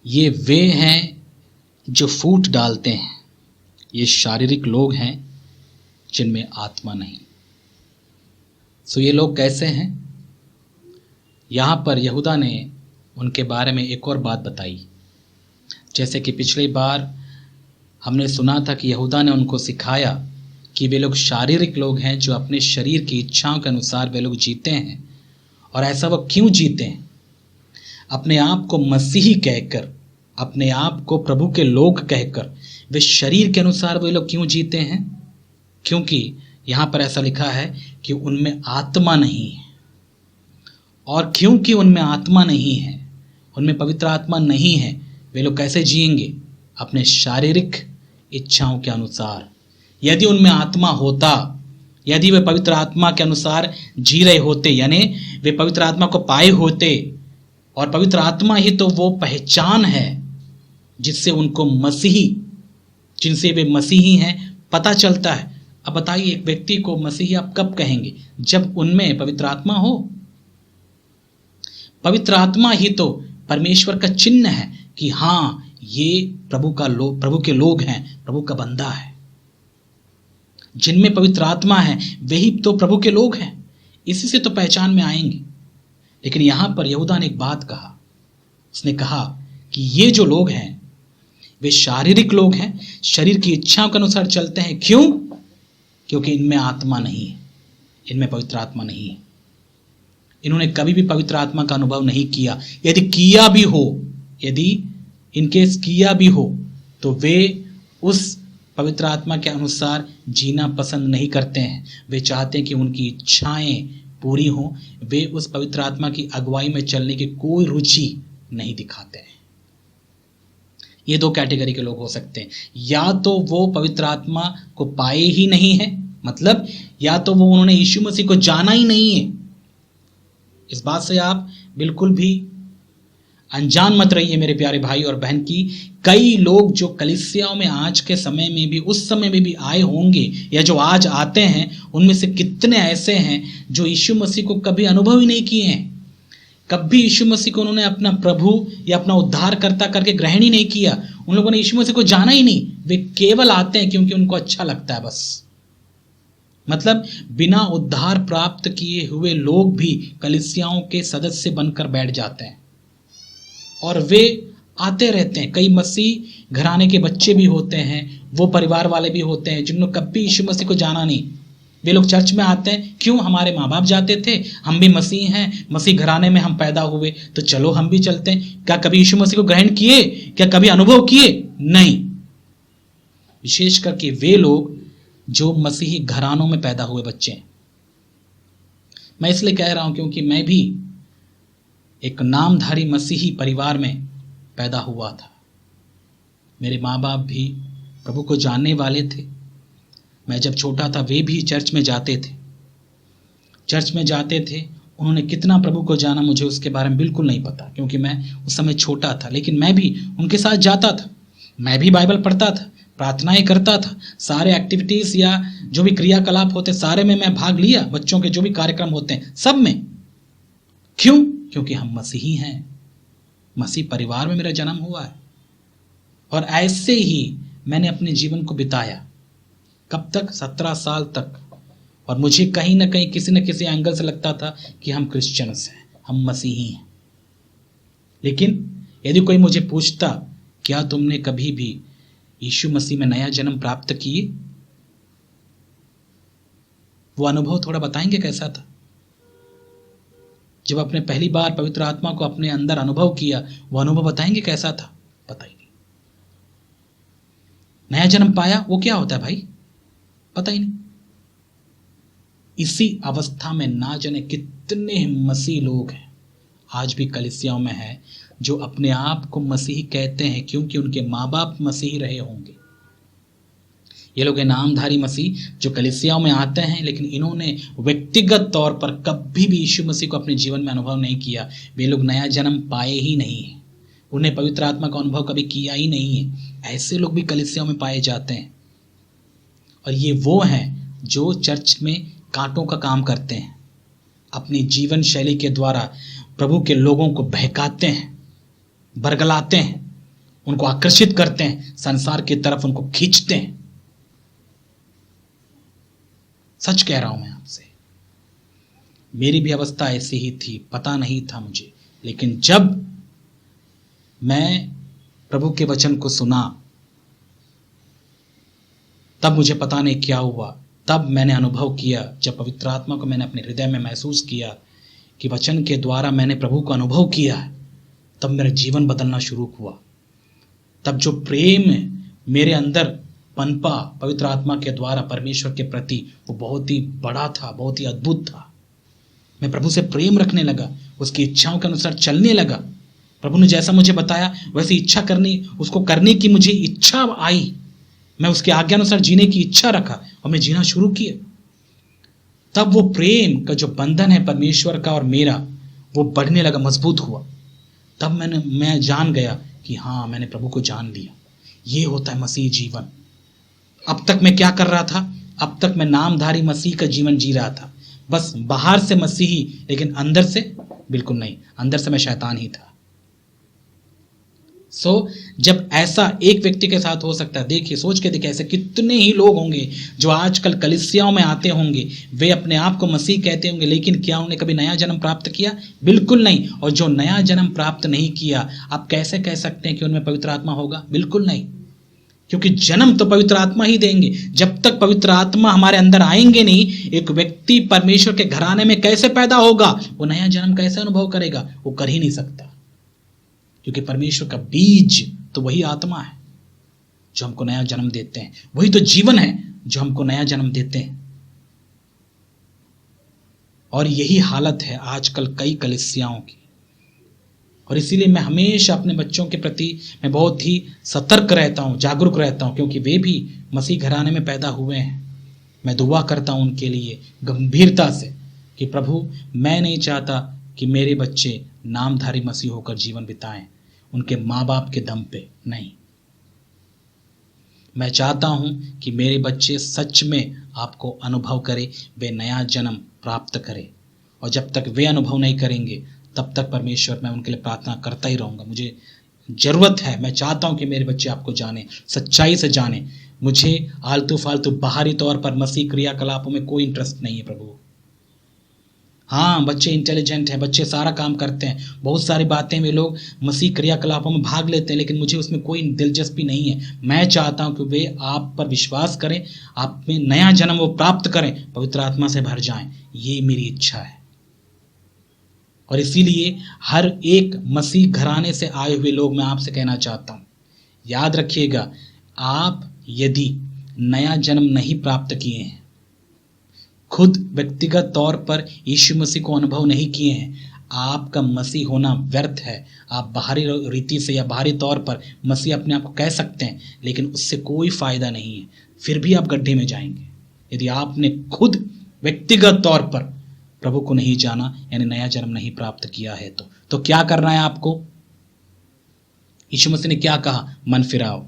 ये वे हैं जो फूट डालते हैं, ये शारीरिक लोग हैं जिनमें आत्मा नहीं। सो ये लोग कैसे हैं? यहाँ पर यहूदा ने उनके बारे में एक और बात बताई। जैसे कि पिछली बार हमने सुना था कि यहूदा ने उनको सिखाया कि वे लोग शारीरिक लोग हैं जो अपने शरीर की इच्छाओं के अनुसार वे लोग जीते हैं। और ऐसा वो क्यों जीते हैं? अपने आप को मसीही कहकर, अपने आप को प्रभु के लोग कहकर वे शरीर के अनुसार वे लोग क्यों जीते हैं? क्योंकि यहाँ पर ऐसा लिखा है कि उनमें आत्मा नहीं है। और क्योंकि उनमें आत्मा नहीं है, उनमें पवित्र आत्मा नहीं है, वे लोग कैसे जिएंगे? अपने शारीरिक इच्छाओं के अनुसार। यदि उनमें आत्मा होता, यदि वे पवित्र आत्मा के अनुसार जी रहे होते, यानी वे पवित्र आत्मा को पाए होते, और पवित्र आत्मा ही तो वो पहचान है जिससे उनको मसीही, जिनसे वे मसीही हैं, पता चलता है। अब बताइए, एक व्यक्ति को मसीही आप कब कहेंगे? जब उनमें पवित्र आत्मा हो। पवित्र आत्मा ही तो परमेश्वर का चिन्ह है कि हाँ, ये प्रभु के लोग हैं, प्रभु का बंदा है। जिनमें पवित्र आत्मा है वही तो प्रभु के लोग हैं। इसी से तो पहचान में आएंगे। लेकिन यहां पर यहूदा ने एक बात कहा। उसने कहा कि ये जो लोग हैं वे शारीरिक लोग हैं, शरीर की इच्छाओं के अनुसार चलते हैं। क्यों? क्योंकि इनमें आत्मा नहीं है, इनमें पवित्र आत्मा नहीं है। इन्होंने कभी भी पवित्र आत्मा का अनुभव नहीं किया। यदि किया भी हो, यदि इनकेस किया भी हो, तो वे उस पवित्र आत्मा के अनुसार जीना पसंद नहीं करते हैं। वे चाहते हैं कि उनकी इच्छाएं पूरी हों। वे उस पवित्र आत्मा की अगुवाई में चलने की कोई रुचि नहीं दिखाते हैं। ये दो कैटेगरी के लोग हो सकते हैं। या तो वो पवित्र आत्मा को पाए ही नहीं है, मतलब या तो वो उन्होंने यीशु मसीह को जाना ही नहीं है। इस बात से आप बिल्कुल भी अनजान मत रहिए मेरे प्यारे भाई और बहन की कई लोग जो कलीसियाओं में आज के समय में भी, उस समय में भी आए होंगे या जो आज आते हैं, उनमें से कितने ऐसे हैं जो यीशु मसीह को कभी अनुभव ही नहीं किए हैं। कभी यीशु मसीह को उन्होंने अपना प्रभु या अपना उद्धारकर्ता करके ग्रहण ही नहीं किया। उन लोगों ने यीशु मसीह को जाना ही नहीं। वे केवल आते हैं क्योंकि उनको अच्छा लगता है, बस। मतलब बिना उद्धार प्राप्त किए हुए लोग भी कलीसियाओं के सदस्य बनकर बैठ जाते हैं और वे आते रहते हैं। कई मसीह घराने के बच्चे भी होते हैं, वो परिवार वाले भी होते हैं जिन्होंने कभी यीशु मसीह को जाना नहीं। वे लोग चर्च में आते हैं। क्यों? हमारे माँ बाप जाते थे, हम भी मसीह हैं, मसीह घराने में हम पैदा हुए, तो चलो हम भी चलते हैं। क्या कभी यीशु मसीह को ग्रहण किए? क्या कभी अनुभव किए? नहीं। विशेष करके वे लोग जो मसीही घरानों में पैदा हुए बच्चे हैं। मैं इसलिए कह रहा हूं क्योंकि मैं भी एक नामधारी मसीही परिवार में पैदा हुआ था। मेरे माँ बाप भी प्रभु को जानने वाले थे। मैं जब छोटा था वे भी चर्च में जाते थे। चर्च में जाते थे। उन्होंने कितना प्रभु को जाना मुझे उसके बारे में बिल्कुल नहीं पता, क्योंकि मैं उस समय छोटा था। लेकिन मैं भी उनके साथ जाता था। मैं भी बाइबल पढ़ता था, प्रार्थनाएं करता था। सारे एक्टिविटीज़ या जो भी क्रियाकलाप होते सारे में मैं भाग लिया। बच्चों के जो भी कार्यक्रम होते हैं सब में। क्यों? क्योंकि हम मसीही हैं। मसीह परिवार में मेरा जन्म हुआ है और ऐसे ही मैंने अपने जीवन को बिताया। कब तक? 17 साल तक। और मुझे कहीं ना कहीं किसी न किसी एंगल से लगता था कि हम क्रिश्चियंस हैं, हम मसीही हैं। लेकिन यदि कोई मुझे पूछता क्या तुमने कभी भी यीशु मसीह में नया जन्म प्राप्त किए, वो अनुभव थोड़ा बताएंगे कैसा था? जब आपने पहली बार पवित्र आत्मा को अपने अंदर अनुभव किया, वो अनुभव बताएंगे कैसा था? बताइए। नया जन्म पाया वो क्या होता है भाई? पता ही नहीं। इसी अवस्था में ना जाने कितने मसीह लोग हैं आज भी कलीसियाओं में हैं जो अपने आप को मसीही कहते हैं क्योंकि उनके माँ बाप मसीही रहे होंगे। ये लोग हैं नामधारी मसीह जो कलीसियाओं में आते हैं, लेकिन इन्होंने व्यक्तिगत तौर पर कभी भी यीशु मसीह को अपने जीवन में अनुभव नहीं किया। वे लोग नया जन्म पाए ही नहीं है। उन्हें पवित्र आत्मा का अनुभव कभी किया ही नहीं है। ऐसे लोग भी कलीसियाओं में पाए जाते हैं। और ये वो हैं जो चर्च में कांटों का काम करते हैं। अपनी जीवन शैली के द्वारा प्रभु के लोगों को बहकाते हैं, बरगलाते हैं, उनको आकर्षित करते हैं, संसार की तरफ उनको खींचते हैं। सच कह रहा हूं मैं आपसे, मेरी भी अवस्था ऐसी ही थी, पता नहीं था मुझे, लेकिन जब मैं प्रभु के वचन को सुना तब मुझे पता नहीं क्या हुआ। तब मैंने अनुभव किया, जब पवित्र आत्मा को मैंने अपने हृदय में महसूस किया कि वचन के द्वारा मैंने प्रभु को अनुभव किया है, तब मेरा जीवन बदलना शुरू हुआ। तब जो प्रेम मेरे अंदर पनपा पवित्र आत्मा के द्वारा परमेश्वर के प्रति, वो बहुत ही बड़ा था, बहुत ही अद्भुत था। मैं प्रभु से प्रेम रखने लगा, उसकी इच्छाओं के अनुसार चलने लगा। प्रभु ने जैसा मुझे बताया वैसी इच्छा करनी, उसको करने की मुझे इच्छा आई। मैं उसके आज्ञानुसार जीने की इच्छा रखा और मैं जीना शुरू किया। तब वो प्रेम का जो बंधन है परमेश्वर का और मेरा, वो बढ़ने लगा, मजबूत हुआ। तब मैं जान गया कि हाँ, मैंने प्रभु को जान लिया। ये होता है मसीह जीवन। अब तक मैं क्या कर रहा था? अब तक मैं नामधारी मसीह का जीवन जी रहा था, बस बाहर से मसीही, लेकिन अंदर से बिल्कुल नहीं। अंदर से मैं शैतान ही था। जब ऐसा एक व्यक्ति के साथ हो सकता है, देखिए, सोच के देखिए, ऐसे कितने ही लोग होंगे जो आजकल कलीसियाओं में आते होंगे, वे अपने आप को मसीह कहते होंगे, लेकिन क्या उन्होंने कभी नया जन्म प्राप्त किया? बिल्कुल नहीं। और जो नया जन्म प्राप्त नहीं किया, आप कैसे कह सकते हैं कि उनमें पवित्र आत्मा होगा? बिल्कुल नहीं, क्योंकि जन्म तो पवित्र आत्मा ही देंगे। जब तक पवित्र आत्मा हमारे अंदर आएंगे नहीं, एक व्यक्ति परमेश्वर के घराने में कैसे पैदा होगा? वो नया जन्म कैसे अनुभव करेगा? वो कर ही नहीं सकता, क्योंकि परमेश्वर का बीज तो वही आत्मा है जो हमको नया जन्म देते हैं, वही तो जीवन है जो हमको नया जन्म देते हैं। और यही हालत है आजकल कई कलीसियाओं की। और इसीलिए मैं हमेशा अपने बच्चों के प्रति मैं बहुत ही सतर्क रहता हूँ, जागरूक रहता हूँ, क्योंकि वे भी मसीह घराने में पैदा हुए हैं। मैं दुआ करता हूँ उनके लिए गंभीरता से कि प्रभु, मैं नहीं चाहता कि मेरे बच्चे नामधारी मसीह होकर जीवन बिताएं उनके माँ बाप के दम पे, नहीं। मैं चाहता हूं कि मेरे बच्चे सच में आपको अनुभव करें, वे नया जन्म प्राप्त करें। और जब तक वे अनुभव नहीं करेंगे, तब तक परमेश्वर, मैं उनके लिए प्रार्थना करता ही रहूँगा। मुझे ज़रूरत है, मैं चाहता हूं कि मेरे बच्चे आपको जाने, सच्चाई से जाने। मुझे आलतू फालतू बाहरी तौर पर मसीह क्रियाकलापों में कोई इंटरेस्ट नहीं है प्रभु। हाँ, बच्चे इंटेलिजेंट हैं, बच्चे सारा काम करते हैं, बहुत सारी बातें वे लोग मसीह क्रियाकलापों में भाग लेते हैं, लेकिन मुझे उसमें कोई दिलचस्पी नहीं है। मैं चाहता हूं कि वे आप पर विश्वास करें, आप में नया जन्म वो प्राप्त करें, पवित्र आत्मा से भर जाएं। ये मेरी इच्छा है। और इसीलिए हर एक मसीह घराने से आए हुए लोग, मैं आपसे कहना चाहता हूं, याद रखिएगा, आप यदि नया जन्म नहीं प्राप्त किए हैं, खुद व्यक्तिगत तौर पर यीशु मसीह को अनुभव नहीं किए हैं, आपका मसीह होना व्यर्थ है। आप बाहरी रीति से या बाहरी तौर पर मसीह अपने आप को कह सकते हैं, लेकिन उससे कोई फायदा नहीं है। फिर भी आप गड्ढे में जाएंगे यदि आपने खुद व्यक्तिगत तौर पर प्रभु को नहीं जाना, यानी नया जन्म नहीं प्राप्त किया है। तो क्या करना है आपको? यीशु मसीह ने क्या कहा? मन फिराओ,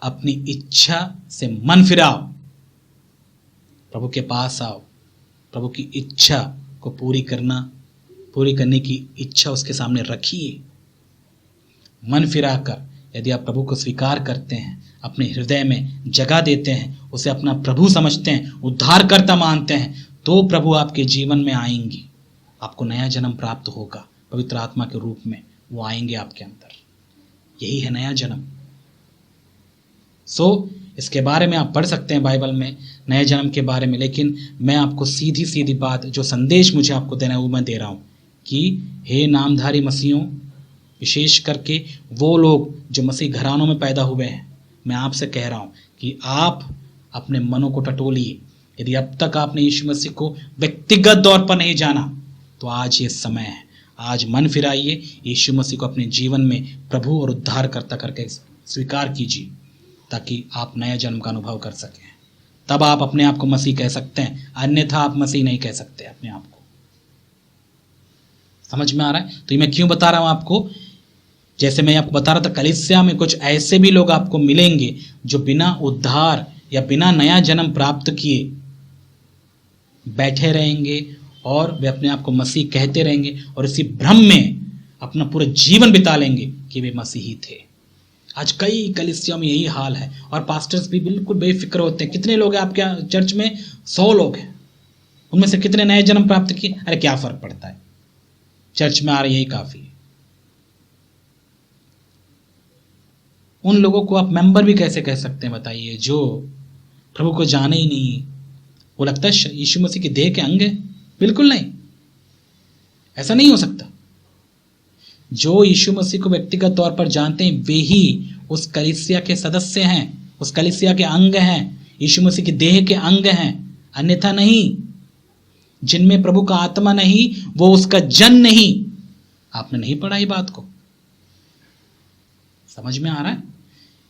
अपनी इच्छा से मन फिराओ, प्रभु के पास आओ, प्रभु की इच्छा को पूरी करने की इच्छा उसके सामने रखिए। मन फिराकर यदि आप प्रभु को स्वीकार करते हैं, अपने हृदय में जगह देते हैं, उसे अपना प्रभु समझते हैं, उद्धारकर्ता मानते हैं, तो प्रभु आपके जीवन में आएंगे, आपको नया जन्म प्राप्त होगा, पवित्र आत्मा के रूप में वो आएंगे आपके अंदर। यही है नया जन्म। इसके बारे में आप पढ़ सकते हैं बाइबल में, नए जन्म के बारे में, लेकिन मैं आपको सीधी सीधी बात, जो संदेश मुझे आपको देना है वो मैं दे रहा हूँ कि हे नामधारी मसीहों, विशेष करके वो लोग जो मसीह घरानों में पैदा हुए हैं, मैं आपसे कह रहा हूँ कि आप अपने मनों को टटोलिए। यदि अब तक आपने यीशु मसीह को व्यक्तिगत तौर पर नहीं जाना, तो आज ये समय है, आज मन फिराइए, यीशु मसीह को अपने जीवन में प्रभु और उद्धारकर्ता करके स्वीकार कीजिए, ताकि आप नया जन्म का अनुभव कर सकें। तब आप अपने आप को मसीह कह सकते हैं, अन्यथा आप मसीह नहीं कह सकते अपने आप को। समझ में आ रहा है? तो ये मैं क्यों बता रहा हूं आपको? जैसे मैं आपको बता रहा था, कलीसिया में कुछ ऐसे भी लोग आपको मिलेंगे जो बिना उद्धार या बिना नया जन्म प्राप्त किए बैठे रहेंगे और वे अपने आप को मसीह कहते रहेंगे और इसी भ्रम में अपना पूरा जीवन बिता लेंगे कि वे मसीही थे। आज कई कलीसियाओं में यही हाल है और पास्टर्स भी बिल्कुल बेफिक्र होते हैं। कितने लोग हैं आपके चर्च में? 100 लोग हैं, उनमें से कितने नए जन्म प्राप्त किए? अरे क्या फर्क पड़ता है, चर्च में आ रहे यही काफी है। उन लोगों को आप मेंबर भी कैसे कह सकते हैं बताइए, जो प्रभु को जाने ही नहीं? वो लगता है यीशु मसीह की देह के अंग है? बिल्कुल नहीं, ऐसा नहीं हो सकता। जो यीशु मसीह को व्यक्तिगत तौर पर जानते हैं वे ही उस कलीसिया के सदस्य हैं, उस कलीसिया के अंग हैं, यीशु मसीह की देह के अंग हैं, अन्यथा नहीं। जिनमें प्रभु का आत्मा नहीं वो उसका जन नहीं। आपने नहीं पढ़ा ये बात को? समझ में आ रहा है?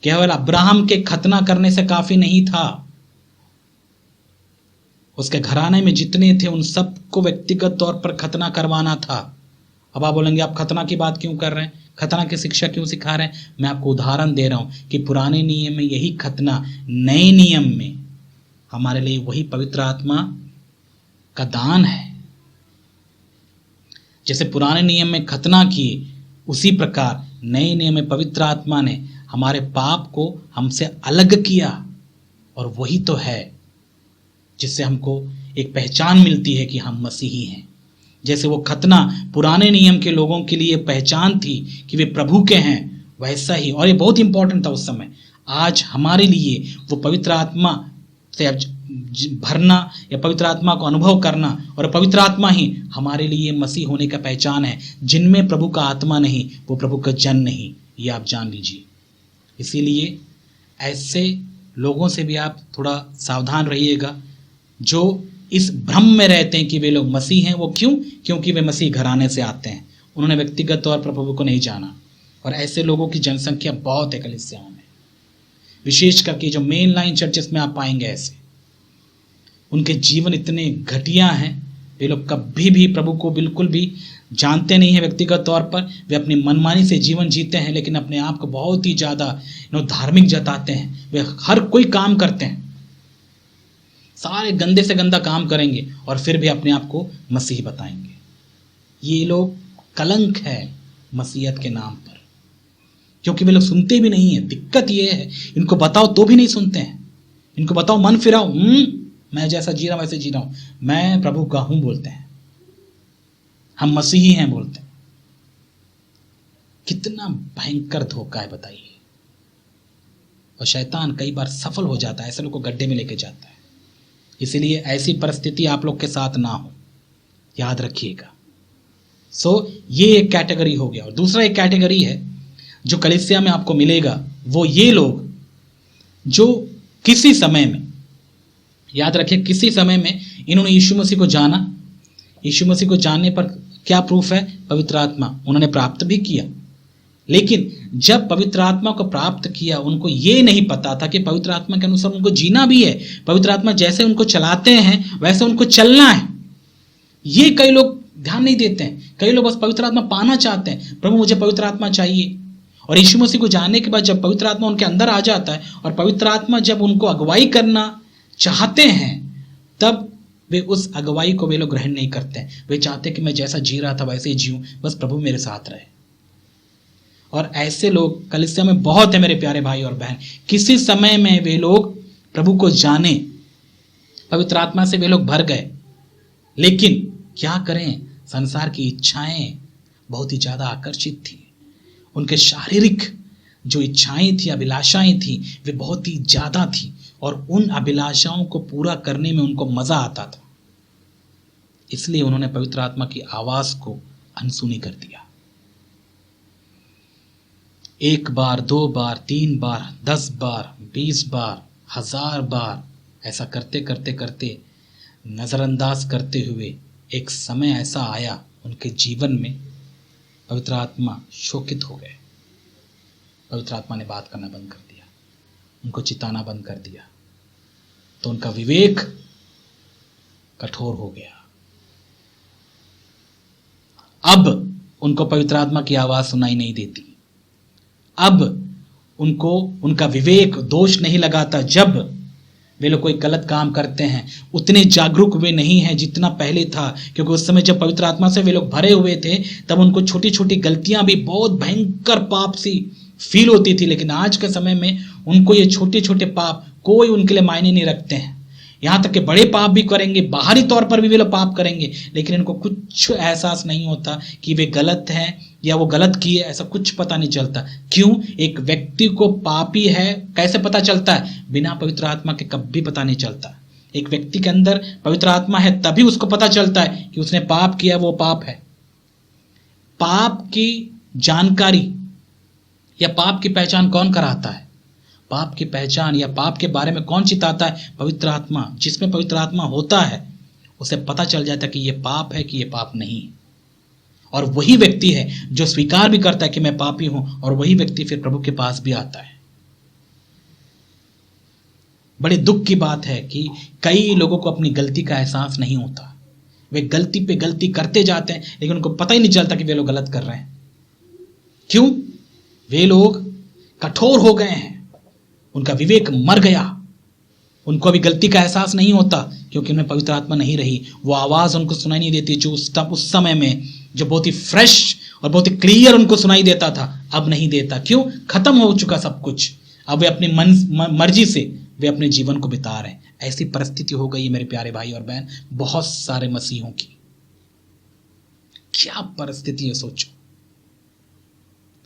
केवल अब्राहम के खतना करने से काफी नहीं था, उसके घराने में जितने थे उन सबको व्यक्तिगत तौर पर खतना करवाना था। अब आप बोलेंगे आप खतना की बात क्यों कर रहे हैं, खतना की शिक्षा क्यों सिखा रहे हैं? मैं आपको उदाहरण दे रहा हूं कि पुराने नियम में यही खतना, नए नियम में हमारे लिए वही पवित्र आत्मा का दान है। जैसे पुराने नियम में खतना किए, उसी प्रकार नए नियम में पवित्र आत्मा ने हमारे पाप को हमसे अलग किया, और वही तो है जिससे हमको एक पहचान मिलती है कि हम मसीही हैं। जैसे वो खतना पुराने नियम के लोगों के लिए पहचान थी कि वे प्रभु के हैं, वैसा ही, और ये बहुत इंपॉर्टेंट था उस समय, आज हमारे लिए वो पवित्र आत्मा से भरना या पवित्र आत्मा को अनुभव करना, और पवित्र आत्मा ही हमारे लिए मसीह होने का पहचान है। जिनमें प्रभु का आत्मा नहीं वो प्रभु का जन नहीं, ये आप जान लीजिए। इसीलिए ऐसे लोगों से भी आप थोड़ा सावधान रहिएगा जो इस भ्रम में रहते हैं कि वे लोग मसीह हैं। वो क्यों? क्योंकि वे मसीह घराने से आते हैं, उन्होंने व्यक्तिगत तौर पर प्रभु को नहीं जाना। और ऐसे लोगों की जनसंख्या बहुत है कलीसियाओं में, विशेष करके जो मेन लाइन चर्चेस में आप पाएंगे ऐसे। उनके जीवन इतने घटिया हैं, वे लोग कभी भी प्रभु को बिल्कुल भी जानते नहीं हैं व्यक्तिगत तौर पर। वे अपनी मनमानी से जीवन जीते हैं, लेकिन अपने आप को बहुत ही ज़्यादा धार्मिक जताते हैं। वे हर कोई काम करते हैं, सारे गंदे से गंदा काम करेंगे और फिर भी अपने आप को मसीह बताएंगे। ये लोग कलंक है मसीहत के नाम पर, क्योंकि वे लोग सुनते भी नहीं है। दिक्कत ये है, इनको बताओ तो भी नहीं सुनते हैं। इनको बताओ मन फिराओ, मैं जैसा जी रहा हूं वैसे जी रहा हूं, मैं प्रभु का हूं बोलते हैं, हम मसीही हैं बोलते हैं। कितना भयंकर धोखा है बताइए। और शैतान कई बार सफल हो जाता है, ऐसे लोग को गड्ढे में लेके जाता है। इसीलिए ऐसी परिस्थिति आप लोग के साथ ना हो, याद रखिएगा। ये एक कैटेगरी हो गया। और दूसरा एक कैटेगरी है जो कलीसिया में आपको मिलेगा, वो ये लोग जो किसी समय में, याद रखिए, किसी समय में इन्होंने यीशु मसीह को जाना। यीशु मसीह को जानने पर क्या प्रूफ है? पवित्र आत्मा उन्होंने प्राप्त भी किया। लेकिन जब पवित्र आत्मा को प्राप्त किया, उनको ये नहीं पता था कि पवित्र आत्मा के अनुसार उनको जीना भी है। पवित्र आत्मा जैसे उनको चलाते हैं वैसे उनको चलना है। ये कई लोग ध्यान नहीं देते हैं। कई लोग बस पवित्र आत्मा पाना चाहते हैं, प्रभु मुझे पवित्र आत्मा चाहिए। और यीशु मसीह को जानने के बाद जब पवित्र आत्मा उनके अंदर आ जाता है और पवित्र आत्मा जब उनको अगुवाई करना चाहते हैं, तब वे उस अगुवाई को वे लोग ग्रहण नहीं करते हैं। वे चाहते हैं कि मैं जैसा जी रहा था वैसे ही जीऊं, बस प्रभु मेरे साथ रहे। और ऐसे लोग कलीसिया में बहुत है मेरे प्यारे भाई और बहन। किसी समय में वे लोग प्रभु को जाने, पवित्र आत्मा से वे लोग भर गए, लेकिन क्या करें, संसार की इच्छाएं बहुत ही ज्यादा आकर्षित थी। उनके शारीरिक जो इच्छाएं थी, अभिलाषाएं थी, वे बहुत ही ज्यादा थी, और उन अभिलाषाओं को पूरा करने में उनको मजा आता था। इसलिए उन्होंने पवित्र आत्मा की आवाज को अनसुनी कर दिया। 1 बार, 2 बार, 3 बार, 10 बार, 20 बार, 1000 बार, ऐसा करते करते करते नजरअंदाज करते हुए एक समय ऐसा आया उनके जीवन में, पवित्र आत्मा शोकित हो गए। पवित्र आत्मा ने बात करना बंद कर दिया, उनको चिताना बंद कर दिया, तो उनका विवेक कठोर हो गया। अब उनको पवित्र आत्मा की आवाज सुनाई नहीं देती। अब उनको उनका विवेक दोष नहीं लगाता जब वे लोग कोई गलत काम करते हैं, उतने जागरूक वे नहीं हैं जितना पहले था, क्योंकि उस समय जब पवित्र आत्मा से वे लोग भरे हुए थे तब उनको छोटी छोटी गलतियां भी बहुत भयंकर पाप सी फील होती थी। लेकिन आज के समय में उनको ये छोटे छोटे पाप कोई उनके लिए मायने नहीं रखते हैं। यहाँ तक कि बड़े पाप भी करेंगे, बाहरी तौर पर भी वे लोग पाप करेंगे, लेकिन इनको कुछ एहसास नहीं होता कि वे गलत हैं या वो गलत किए, ऐसा कुछ पता नहीं चलता। क्यों? एक व्यक्ति को पापी है कैसे पता चलता है? बिना पवित्र आत्मा के कभी पता नहीं चलता। एक व्यक्ति के अंदर पवित्र आत्मा है तभी उसको पता चलता है कि उसने पाप किया, वो पाप है। पाप की जानकारी या पाप की पहचान कौन कराता है? पाप की पहचान या पाप के बारे में कौन चिताता है? पवित्र आत्मा। जिसमें पवित्र आत्मा होता है उसे पता चल जाता है कि यह पाप है कि यह पाप नहीं। और वही व्यक्ति है जो स्वीकार भी करता है कि मैं पापी हूं, और वही व्यक्ति फिर प्रभु के पास भी आता है। बड़े दुख की बात है कि कई लोगों को अपनी गलती का एहसास नहीं होता। वे गलती पे गलती करते जाते हैं लेकिन उनको पता ही नहीं चलता कि वे लोग गलत कर रहे हैं। क्यों? वे लोग कठोर हो गए हैं, उनका विवेक मर गया, उनको अभी गलती का एहसास नहीं होता क्योंकि उनमें पवित्र आत्मा नहीं रही। वो आवाज़ उनको सुनाई नहीं देती जो उस समय में जो बहुत ही फ्रेश और बहुत ही क्लियर उनको सुनाई देता था, अब नहीं देता। क्यों? खत्म हो चुका सब कुछ। अब वे अपनी मर्जी से वे अपने जीवन को बिता रहे हैं। ऐसी परिस्थिति हो गई है मेरे प्यारे भाई और बहन बहुत सारे मसीहों की। क्या परिस्थिति है सोचो।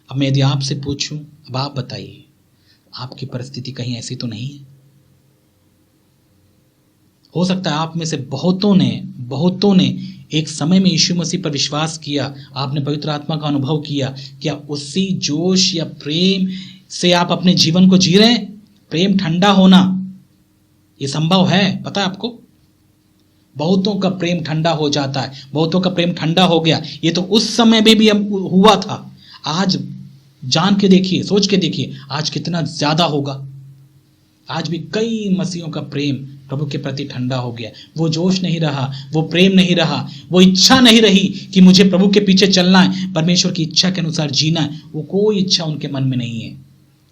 अब मैं यदि आपसे पूछूं, अब आप बताइए आपकी परिस्थिति कहीं ऐसी तो नहीं है? हो सकता है आप में से बहुतों ने एक समय में यीशु मसीह पर विश्वास किया, आपने पवित्र आत्मा का अनुभव किया। क्या उसी जोश या प्रेम से आप अपने जीवन को जी रहे हैं? प्रेम ठंडा होना ये संभव है? पता है आपको? बहुतों का प्रेम ठंडा हो जाता है, बहुतों का प्रेम ठंडा हो गया। ये तो उस समय में भी हुआ था। आज जान के देखिए, सोच के देखिए, आज कितना ज्यादा होगा। आज भी कई मसीहों का प्रेम प्रभु के प्रति ठंडा हो गया। वो जोश नहीं रहा, वो प्रेम नहीं रहा, वो इच्छा नहीं रही कि मुझे प्रभु के पीछे चलना है, परमेश्वर की इच्छा के अनुसार जीना है। वो कोई इच्छा उनके मन में नहीं है।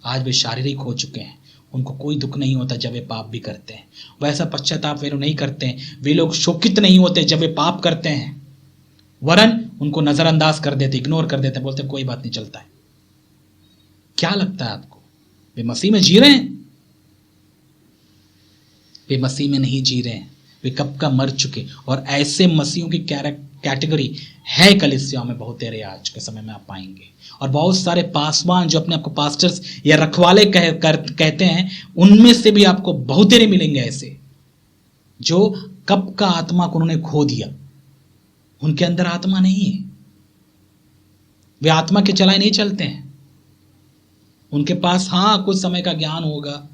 आज वे शारीरिक हो चुके हैं, उनको कोई दुख नहीं होता जब वे पाप भी करते हैं। वैसा पश्चाताप वे लोग नहीं करते हैं। वे लोग शोकित नहीं होते जब वे पाप करते हैं, वरन उनको नजरअंदाज कर देते, इग्नोर कर देते, बोलते कोई बात नहीं, चलता है। क्या लगता है आपको? वे मसीह में जी रहे हैं? वे मसीह में नहीं जी रहे हैं, वे कब का मर चुके। और ऐसे मसीहों की कैटेगरी है कलीसियाओं में बहुत तेरे आज के समय में आप पाएंगे। और बहुत सारे पासवान जो अपने आपको पास्टर्स या रखवाले कहते हैं, उनमें से भी आपको बहुत तेरे मिलेंगे ऐसे जो कब का आत्मा को उन्होंने खो दिया। उनके अंदर आत्मा नहीं है, वे आत्मा के चलाए नहीं चलते हैं। उनके पास हाँ कुछ समय का ज्ञान होगा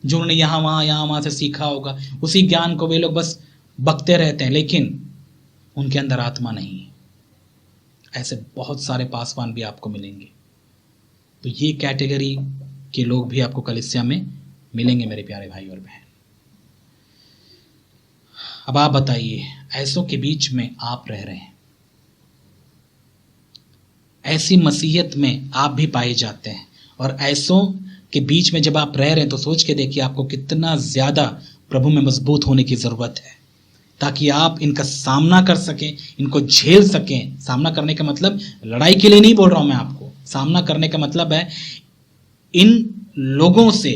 जो उन्होंने यहाँ वहाँ से सीखा होगा, उसी ज्ञान को वे लोग बस बकते रहते हैं, लेकिन उनके अंदर आत्मा नहीं है। ऐसे बहुत सारे पासवान भी आपको मिलेंगे। तो ये कैटेगरी के लोग भी आपको कलीसिया में मिलेंगे मेरे प्यारे भाई और बहन। अब आप बताइए, ऐसों के बीच में आप रह रहे हैं, ऐसी मसीहत में आप भी पाए जाते हैं, और ऐसों के बीच में जब आप रह रहे हैं तो सोच के देखिए आपको कितना ज्यादा प्रभु में मजबूत होने की जरूरत है, ताकि आप इनका सामना कर सकें, इनको झेल सकें। सामना करने का मतलब लड़ाई के लिए नहीं बोल रहा हूं मैं आपको। सामना करने का मतलब है इन लोगों से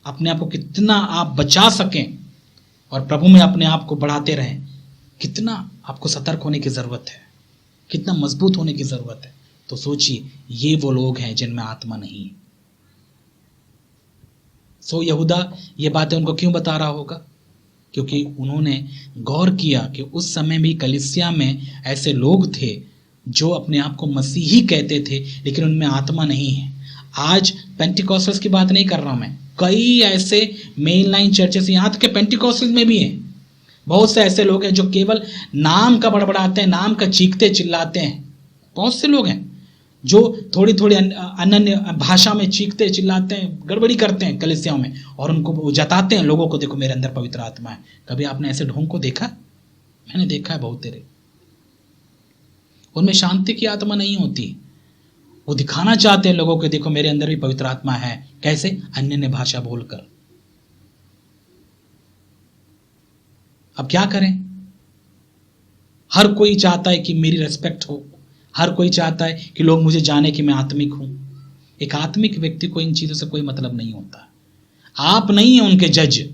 अपने आप को कितना आप बचा सकें और प्रभु में अपने आप को बढ़ाते रहें। कितना आपको सतर्क होने की जरूरत है, कितना मजबूत होने की जरूरत है। तो सोचिए, ये वो लोग हैं जिनमें आत्मा नहीं है। सो यहूदा ये बातें उनको क्यों बता रहा होगा? क्योंकि उन्होंने गौर किया कि उस समय भी कलीसिया में ऐसे लोग थे जो अपने आप को मसीही कहते थे, लेकिन उनमें आत्मा नहीं है। आज पेंटिकॉस्टल्स की बात नहीं कर रहा मैं, कई ऐसे मेन लाइन चर्चेस, यहाँ तक के पेंटिकॉस्टल्स में भी हैं। बहुत से ऐसे लोग हैं जो केवल नाम का बड़बड़ाते हैं, नाम का चीखते चिल्लाते हैं। बहुत से लोग हैं जो थोड़ी थोड़ी अन्य भाषा में चीखते चिल्लाते हैं, गड़बड़ी करते हैं कलीसियाओं में, और उनको जताते हैं लोगों को, देखो मेरे अंदर पवित्र आत्मा है। कभी आपने ऐसे ढोंग को देखा? मैंने देखा है बहुत तेरे। उनमें शांति की आत्मा नहीं होती। वो दिखाना चाहते हैं लोगों को, देखो मेरे अंदर भी पवित्र आत्मा है। कैसे? अन्य भाषा बोलकर। अब क्या करें? हर कोई चाहता है कि मेरी रेस्पेक्ट हो, हर कोई चाहता है कि लोग मुझे जाने कि मैं आत्मिक हूं। एक आत्मिक व्यक्ति को इन चीजों से कोई मतलब नहीं होता। आप नहीं है उनके जज।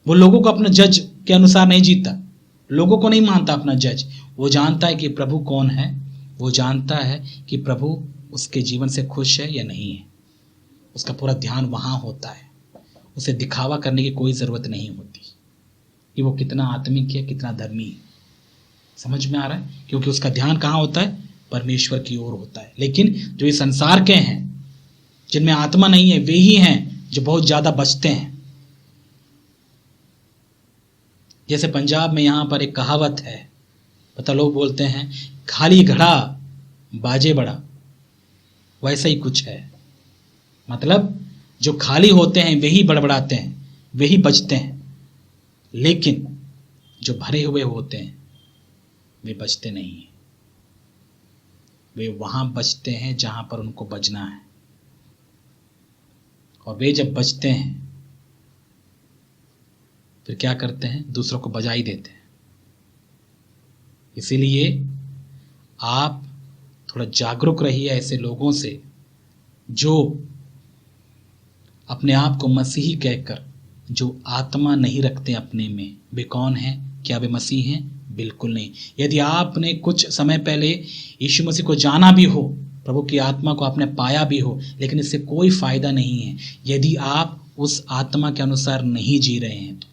वो लोगों को अपने जज के अनुसार नहीं जीता, लोगों को नहीं मानता अपना जज। वो जानता है कि प्रभु कौन है, वो जानता है कि प्रभु उसके जीवन से खुश है या नहीं है। उसका पूरा ध्यान वहां होता है। उसे दिखावा करने की कोई जरूरत नहीं होती कि वो कितना आत्मिक है, कितना धर्मी है। समझ में आ रहा है? क्योंकि उसका ध्यान कहाँ होता है? परमेश्वर की ओर होता है। लेकिन जो इस संसार के हैं, जिनमें आत्मा नहीं है, वे ही हैं जो बहुत ज्यादा बचते हैं। जैसे पंजाब में यहां पर एक कहावत है, पता लोग बोलते हैं खाली घड़ा बाजे बड़ा, वैसा ही कुछ है। मतलब जो खाली होते हैं वही बड़बड़ाते हैं, वही बचते हैं, लेकिन जो भरे हुए होते हैं वे बचते नहीं हैं। वे वहां बचते हैं जहां पर उनको बचना है, और वे जब बचते हैं फिर क्या करते हैं? दूसरों को बजाई देते हैं। इसीलिए आप थोड़ा जागरूक रहिए ऐसे लोगों से जो अपने आप को मसीही कहकर जो आत्मा नहीं रखते अपने में। वे कौन हैं? क्या वे मसीह हैं? बिल्कुल नहीं। यदि आपने कुछ समय पहले यीशु मसीह को जाना भी हो, प्रभु की आत्मा को आपने पाया भी हो, लेकिन इससे कोई फायदा नहीं है यदि आप उस आत्मा के अनुसार नहीं जी रहे हैं। तो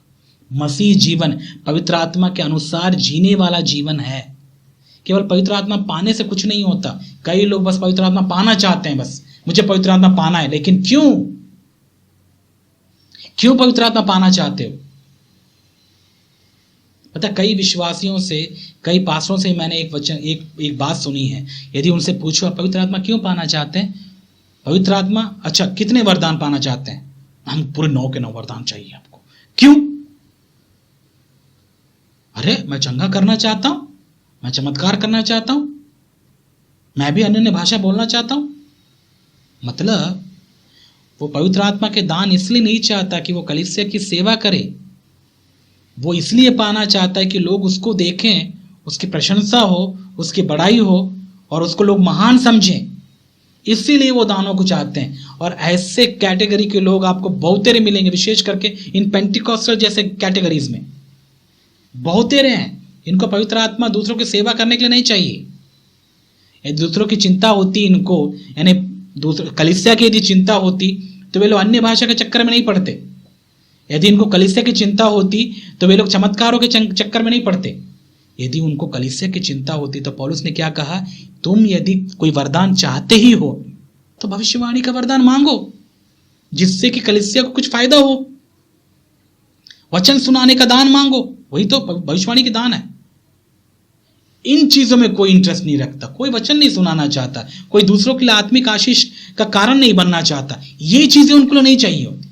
मसीह जीवन पवित्र आत्मा के अनुसार जीने वाला जीवन है। केवल पवित्र आत्मा पाने से कुछ नहीं होता। कई लोग बस पवित्र आत्मा पाना चाहते हैं, बस मुझे पवित्र आत्मा पाना है, लेकिन क्यों पवित्र आत्मा पाना चाहते हो? पता, कई विश्वासियों से, कई पास्टरों से मैंने एक बात सुनी है। यदि उनसे पूछो आप पवित्र आत्मा क्यों पाना चाहते हैं? पवित्र आत्मा, अच्छा कितने वरदान पाना चाहते हैं? हम पूरे 9 के 9 वरदान चाहिए आपको। क्यों? अरे मैं चंगा करना चाहता हूं, मैं चमत्कार करना चाहता हूं, मैं भी अन्य भाषा बोलना चाहता हूं। मतलब वो पवित्र आत्मा के दान इसलिए नहीं चाहता कि वो कलीसिया की सेवा करे। वो इसलिए पाना चाहता है कि लोग उसको देखें, उसकी प्रशंसा हो, उसकी बड़ाई हो और उसको लोग महान समझें। इसीलिए वो दानों को चाहते हैं। और ऐसे कैटेगरी के लोग आपको बहुतेरे मिलेंगे, विशेष करके इन पेंटिकॉस्टल जैसे कैटेगरीज में बहुतेरे हैं। इनको पवित्र आत्मा दूसरों की सेवा करने के लिए नहीं चाहिए। दूसरों की चिंता होती इनको, यानी कलीसिया की यदि चिंता होती तो वे लोग अन्य भाषा के चक्कर में नहीं पड़ते। यदि इनको कलीसिया की चिंता होती तो वे लोग चमत्कारों के चक्कर में नहीं पड़ते। यदि उनको कलीसिया की चिंता होती तो पौलुस ने क्या कहा? तुम यदि कोई वरदान चाहते ही हो तो भविष्यवाणी का वरदान मांगो, जिससे कि कलीसिया को कुछ फायदा हो। वचन सुनाने का दान मांगो, वही तो भविष्यवाणी के दान है। इन चीजों में कोई इंटरेस्ट नहीं रखता, कोई वचन नहीं सुनाना चाहता, कोई दूसरों के लिए आत्मिक आशीष का कारण नहीं बनना चाहता। ये चीजें उनको नहीं चाहिए होती।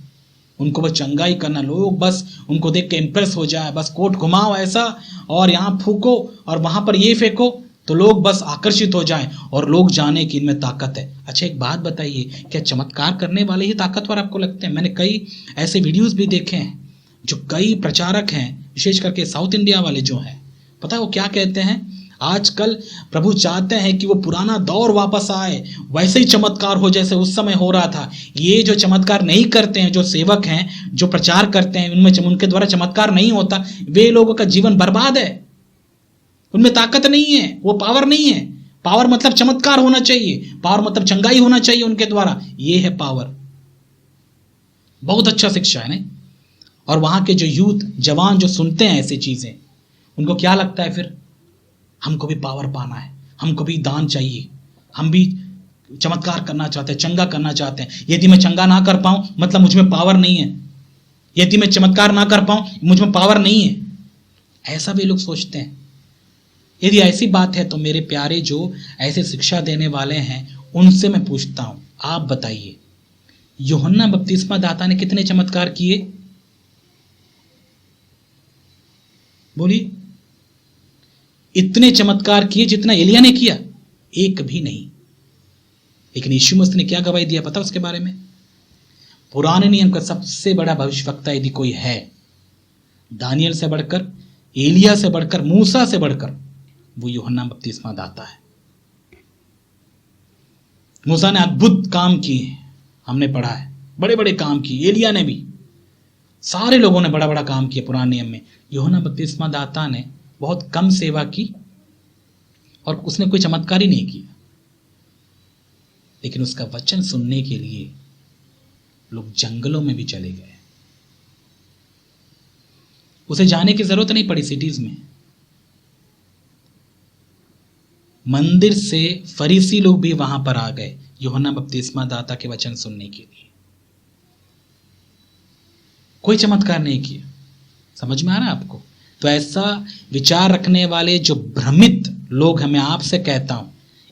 उनको बस चंगाई करना, लोग बस उनको देख के इंप्रेस हो जाए, बस कोट घुमाओ ऐसा और यहाँ फूको और वहां पर ये फेंको तो लोग बस आकर्षित हो जाएं और लोग जाने कि इनमें ताकत है। अच्छा एक बात बताइए, क्या चमत्कार करने वाले ही ताकतवर आपको लगते हैं? मैंने कई ऐसे वीडियोस भी देखे हैं जो कई प्रचारक हैं, विशेष करके साउथ इंडिया वाले जो हैं, पता है वो क्या कहते हैं? आजकल प्रभु चाहते हैं कि वो पुराना दौर वापस आए, वैसे ही चमत्कार हो जैसे उस समय हो रहा था। ये जो चमत्कार नहीं करते हैं, जो सेवक हैं, जो प्रचार करते हैं, उनमें उनके द्वारा चमत्कार नहीं होता, वे लोगों का जीवन बर्बाद है। उनमें ताकत नहीं है, वो पावर नहीं है। पावर मतलब चमत्कार होना चाहिए, पावर मतलब चंगाई होना चाहिए उनके द्वारा। ये है पावर। बहुत अच्छा शिक्षा है नहीं? और वहां के जो यूथ, जवान जो सुनते हैं ऐसी चीजें, उनको क्या लगता है फिर? हमको भी पावर पाना है, हमको भी दान चाहिए, हम भी चमत्कार करना चाहते हैं, चंगा करना चाहते हैं। यदि मैं चंगा ना कर पाऊं मतलब मुझ में पावर नहीं है, यदि मैं चमत्कार ना कर पाऊं मुझ में पावर नहीं है। ऐसा भी लोग सोचते हैं। यदि ऐसी बात है तो मेरे प्यारे जो ऐसे शिक्षा देने वाले हैं उनसे मैं पूछता हूं, आप बताइए यूहन्ना बपतिस्मा दाता ने कितने चमत्कार किए? बोलिए। इतने चमत्कार किए जितना एलिया ने किया? एक भी नहीं। लेकिन यीशु मसीह ने क्या गवाही दिया पता उसके बारे में? पुराने नियम का सबसे बड़ा भविष्यवक्ता यदि कोई है दानियल से बढ़कर, एलिया से बढ़कर, मूसा से बढ़कर वो यूहन्ना बपतिस्मा दाता है। मूसा ने अद्भुत काम किए, हमने पढ़ा है, बड़े बड़े काम किए, एलिया ने भी, सारे लोगों ने बड़ा बड़ा काम किया पुराने नियम में। यूहन्ना बपतिस्मा दाता ने बहुत कम सेवा की और उसने कोई चमत्कार ही नहीं किया, लेकिन उसका वचन सुनने के लिए लोग जंगलों में भी चले गए। उसे जाने की जरूरत नहीं पड़ी सिटीज में। मंदिर से फरीसी लोग भी वहां पर आ गए यूहन्ना बपतिस्मा दाता के वचन सुनने के लिए। कोई चमत्कार नहीं किया। समझ में आ रहा है आपको? तो ऐसा विचार रखने वाले जो भ्रमित लोग हैं, मैं आपसे कहता हूं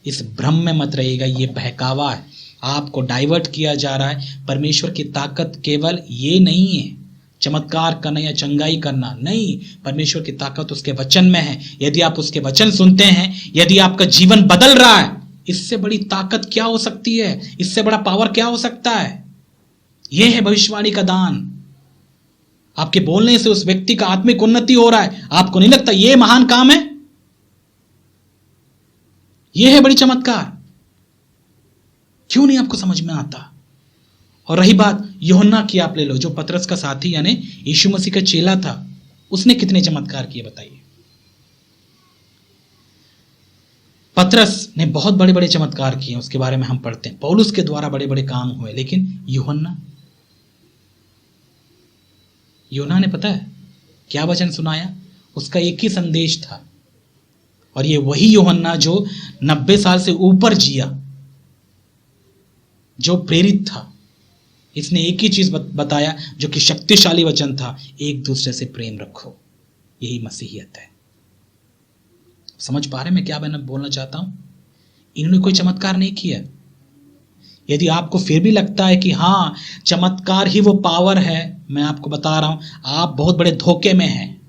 इस भ्रम में मत रहिएगा। ये बहकावा है, आपको डाइवर्ट किया जा रहा है। परमेश्वर की ताकत केवल ये नहीं है चमत्कार करना या चंगाई करना, नहीं। परमेश्वर की ताकत उसके वचन में है। यदि आप उसके वचन सुनते हैं, यदि आपका जीवन बदल रहा है, इससे बड़ी ताकत क्या हो सकती है? इससे बड़ा पावर क्या हो सकता है? यह है भविष्यवाणी का दान। आपके बोलने से उस व्यक्ति का आत्मिक उन्नति हो रहा है। आपको नहीं लगता यह महान काम है? यह है बड़ी चमत्कार। क्यों नहीं आपको समझ में आता? और रही बात यूहन्ना की, आप ले लो, जो पतरस का साथी यानी यीशु मसीह का चेला था, उसने कितने चमत्कार किए बताइए? पतरस ने बहुत बड़े बड़े चमत्कार किए, उसके बारे में हम पढ़ते हैं। पौलुस के द्वारा बड़े बड़े काम हुए, लेकिन यूहन्ना ने पता है क्या वचन सुनाया? उसका एक ही संदेश था। और ये वही यूहन्ना जो 90 साल से ऊपर जिया, जो प्रेरित था, इसने एक ही चीज बताया जो कि शक्तिशाली वचन था, एक दूसरे से प्रेम रखो। यही मसीहियत है। समझ पा रहे मैं क्या बोलना चाहता हूं? इन्होंने कोई चमत्कार नहीं किया। यदि आपको फिर भी लगता है कि हाँ चमत्कार ही वो पावर है, मैं आपको बता रहा हूं, आप बहुत बड़े धोखे में हैं।